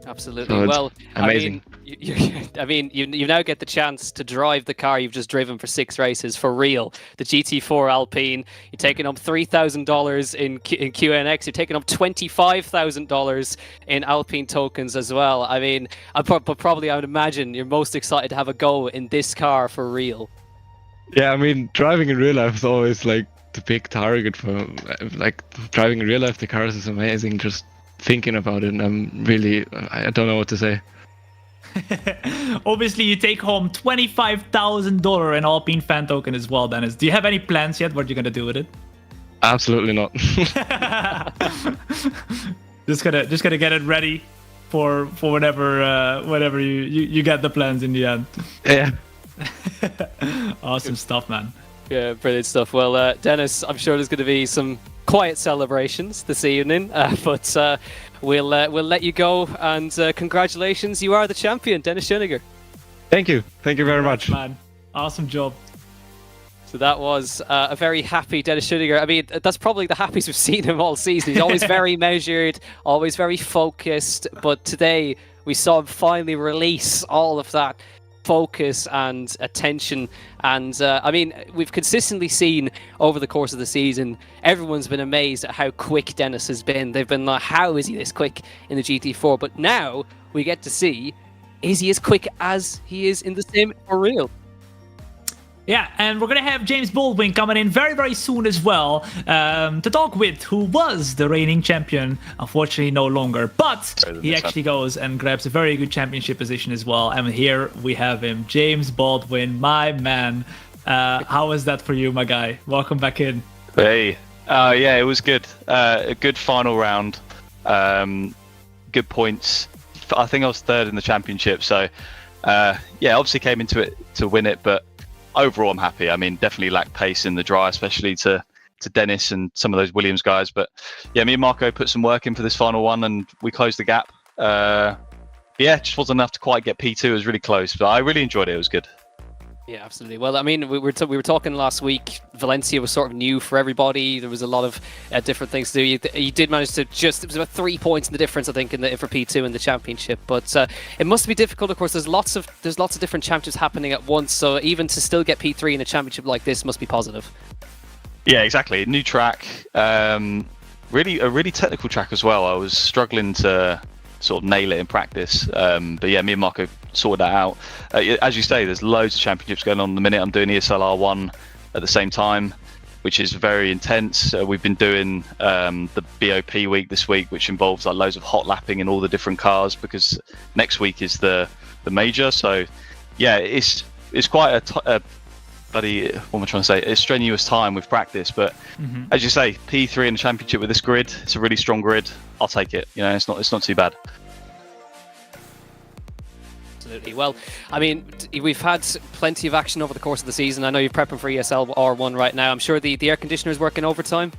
Absolutely. So well, amazing. You now get the chance to drive the car you've just driven for 6 races for real. The GT4 Alpine. You're taking up $3,000 in QNX. You're taking up $25,000 in Alpine tokens as well. I mean, but probably I would imagine you're most excited to have a go in this car for real. Yeah, I mean, driving in real life is always like the big target for, like, driving in real life. The cars is amazing. Just thinking about it, and I don't know what to say. Obviously, you take home $25,000 in Alpine fan token as well, Dennis. Do you have any plans yet? What you're gonna do with it? Absolutely not. just gonna get it ready for whenever you get the plans in the end. Yeah. Awesome stuff, man. Yeah, brilliant stuff. Well, Dennis, I'm sure there's going to be some quiet celebrations this evening, but we'll let you go. And congratulations, you are the champion, Dennis Schoeniger. Thank you very much, man. Awesome job. So that was a very happy Dennis Schoeniger. I mean, that's probably the happiest we've seen him all season. He's always very measured, always very focused. But today we saw him finally release all of that focus and attention, and I mean, we've consistently seen over the course of the season, everyone's been amazed at how quick Dennis has been. They've been like, how is he this quick in the GT4? But now we get to see, is he as quick as he is in the sim for real? Yeah, and we're going to have James Baldwin coming in very, very soon as well to talk with who was the reigning champion. Unfortunately, no longer. But he actually goes and grabs a very good championship position as well. And here we have him, James Baldwin, my man. How was that for you, my guy? Welcome back in. Hey. Yeah, it was good. A good final round. Good points. I think I was 3rd in the championship. So, yeah, obviously came into it to win it, but overall, I'm happy. I mean, definitely lacked pace in the dry, especially to Dennis and some of those Williams guys. But yeah, me and Marco put some work in for this final one, and we closed the gap. Yeah, just wasn't enough to quite get P2. It was really close, but I really enjoyed it. It was good. Yeah, absolutely. Well, I mean, we were talking last week. Valencia was sort of new for everybody. There was a lot of different things to do. You did manage to it was about 3 points in the difference, I think, for P2 in the championship. But it must be difficult. Of course, there's lots of different championships happening at once. So even to still get P3 in a championship like this must be positive. Yeah, exactly. New track. a really technical track as well. I was struggling to sort of nail it in practice, but yeah, me and Marco sorted that out. As you say, there's loads of championships going on in the minute. I'm doing ESL R1 at the same time, which is very intense. We've been doing the BOP week this week, which involves like loads of hot lapping in all the different cars, because next week is the major. So yeah, it's quite a bloody, what am I trying to say? It's strenuous time with practice, but as you say, P3 in the championship with this grid, it's a really strong grid. I'll take it. You know, it's not too bad. Absolutely. Well, I mean, we've had plenty of action over the course of the season. I know you're prepping for ESL R1 right now. I'm sure the air conditioner is working overtime.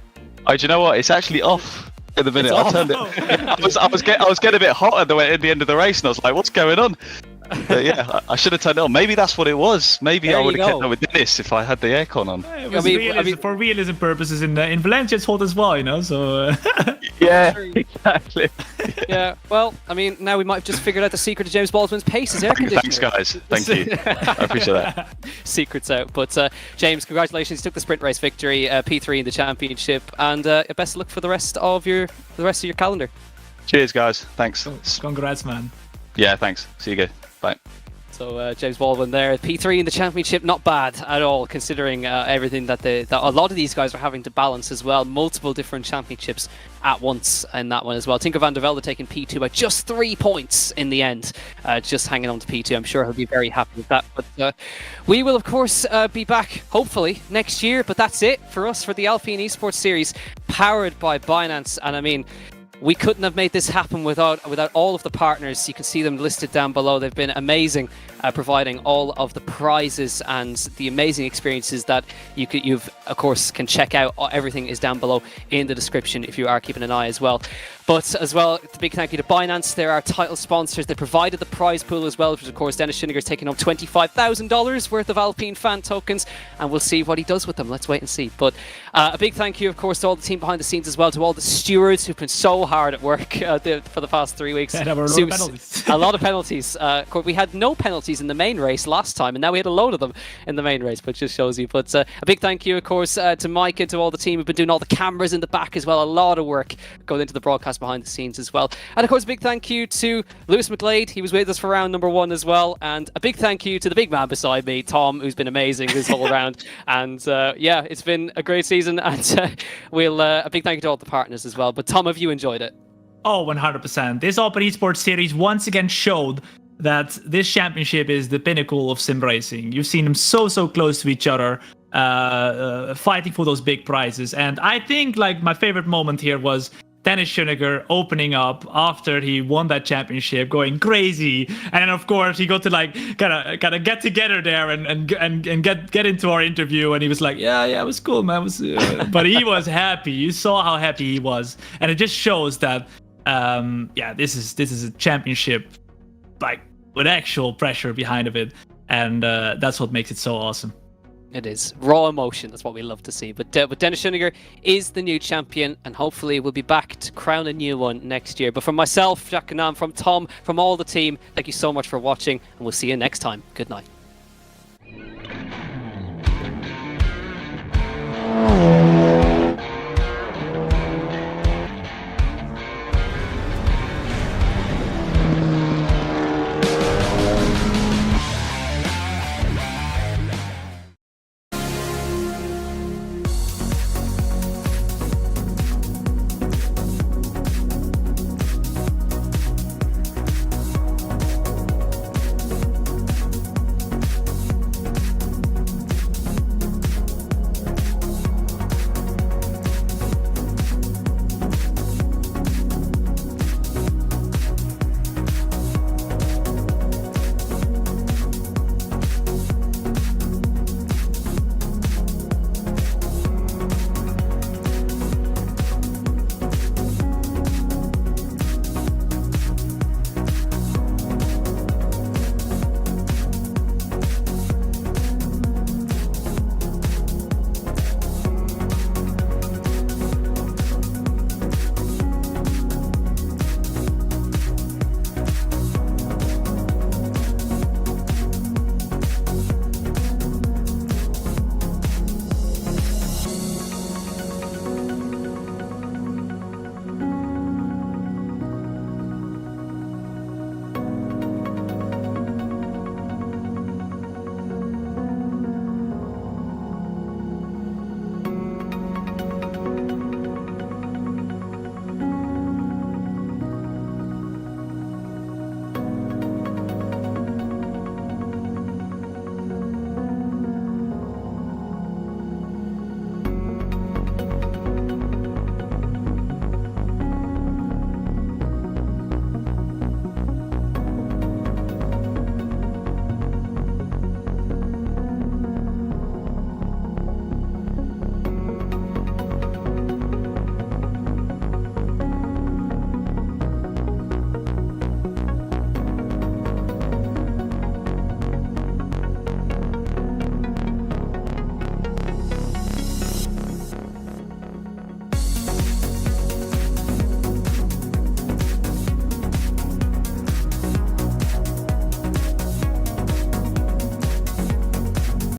Oh, do you know what? It's actually off at the minute. I turned it. I was getting a bit hot at the end of the race, and I was like, "What's going on?" But yeah, I should have turned it on. Maybe that's what it was. Maybe I would have kept on with this if I had the aircon on. It was for realism purposes in Valencia, it's hot as well, you know. So yeah, exactly. Yeah. Well, I mean, now we might have just figured out the secret to James Baldwin's pace is air conditioning. Thanks, guys. Thank you. I appreciate that. Secret's out. But James, congratulations! You took the sprint race victory, P3 in the championship, and best of luck for the rest of your calendar. Cheers, guys. Thanks. Congrats, man. Yeah, thanks. See you again. Bye. So James Baldwin there, P3 in the championship, not bad at all, considering everything that a lot of these guys are having to balance as well. Multiple different championships at once in that one as well. Tinko van der Velde taking P2 by just 3 points in the end, just hanging on to P2. I'm sure he'll be very happy with that. But we will, of course, be back, hopefully, next year. But that's it for us for the Alpine Esports Series, powered by Binance. And I mean, we couldn't have made this happen without all of the partners. You can see them listed down below. They've been amazing, providing all of the prizes and the amazing experiences that you've of course can check out. Everything is down below in the description if you are keeping an eye as well. But as well, a big thank you to Binance. They're our title sponsors. They provided the prize pool as well, which of course Dennis Schoeniger is taking home $25,000 worth of Alpine fan tokens, and we'll see what he does with them. Let's wait and see. But a big thank you, of course, to all the team behind the scenes as well, to all the stewards who've been so hard at work for the past 3 weeks. And there were a lot of penalties. A lot of penalties. Of course, we had no penalties in the main race last time, and now we had a load of them in the main race, which just shows you. But a big thank you, of course, to Mike and to all the team who've been doing all the cameras in the back as well. A lot of work going into the broadcast behind the scenes as well. And of course, a big thank you to Lewis McGlade. He was with us for round number 1 as well. And a big thank you to the big man beside me, Thom, who's been amazing this whole round. And yeah, it's been a great season. And a big thank you to all the partners as well. But Thom, have you enjoyed it? Oh, 100%. This Alpine Esports Series once again showed that this championship is the pinnacle of sim racing. You've seen them so close to each other, fighting for those big prizes. And I think like my favorite moment here was Dennis Schoeniger opening up after he won that championship, going crazy, and then of course he got to like kind of get together there and get into our interview, and he was like, yeah, it was cool, man. But he was happy. You saw how happy he was, and it just shows that this is a championship like with actual pressure behind of it, and that's what makes it so awesome. It is raw emotion. That's what we love to see. But Dennis Schoeniger is the new champion, and hopefully we'll be back to crown a new one next year. But from myself, Jack Cunnane, from Thom, from all the team, thank you so much for watching, and we'll see you next time. Good night.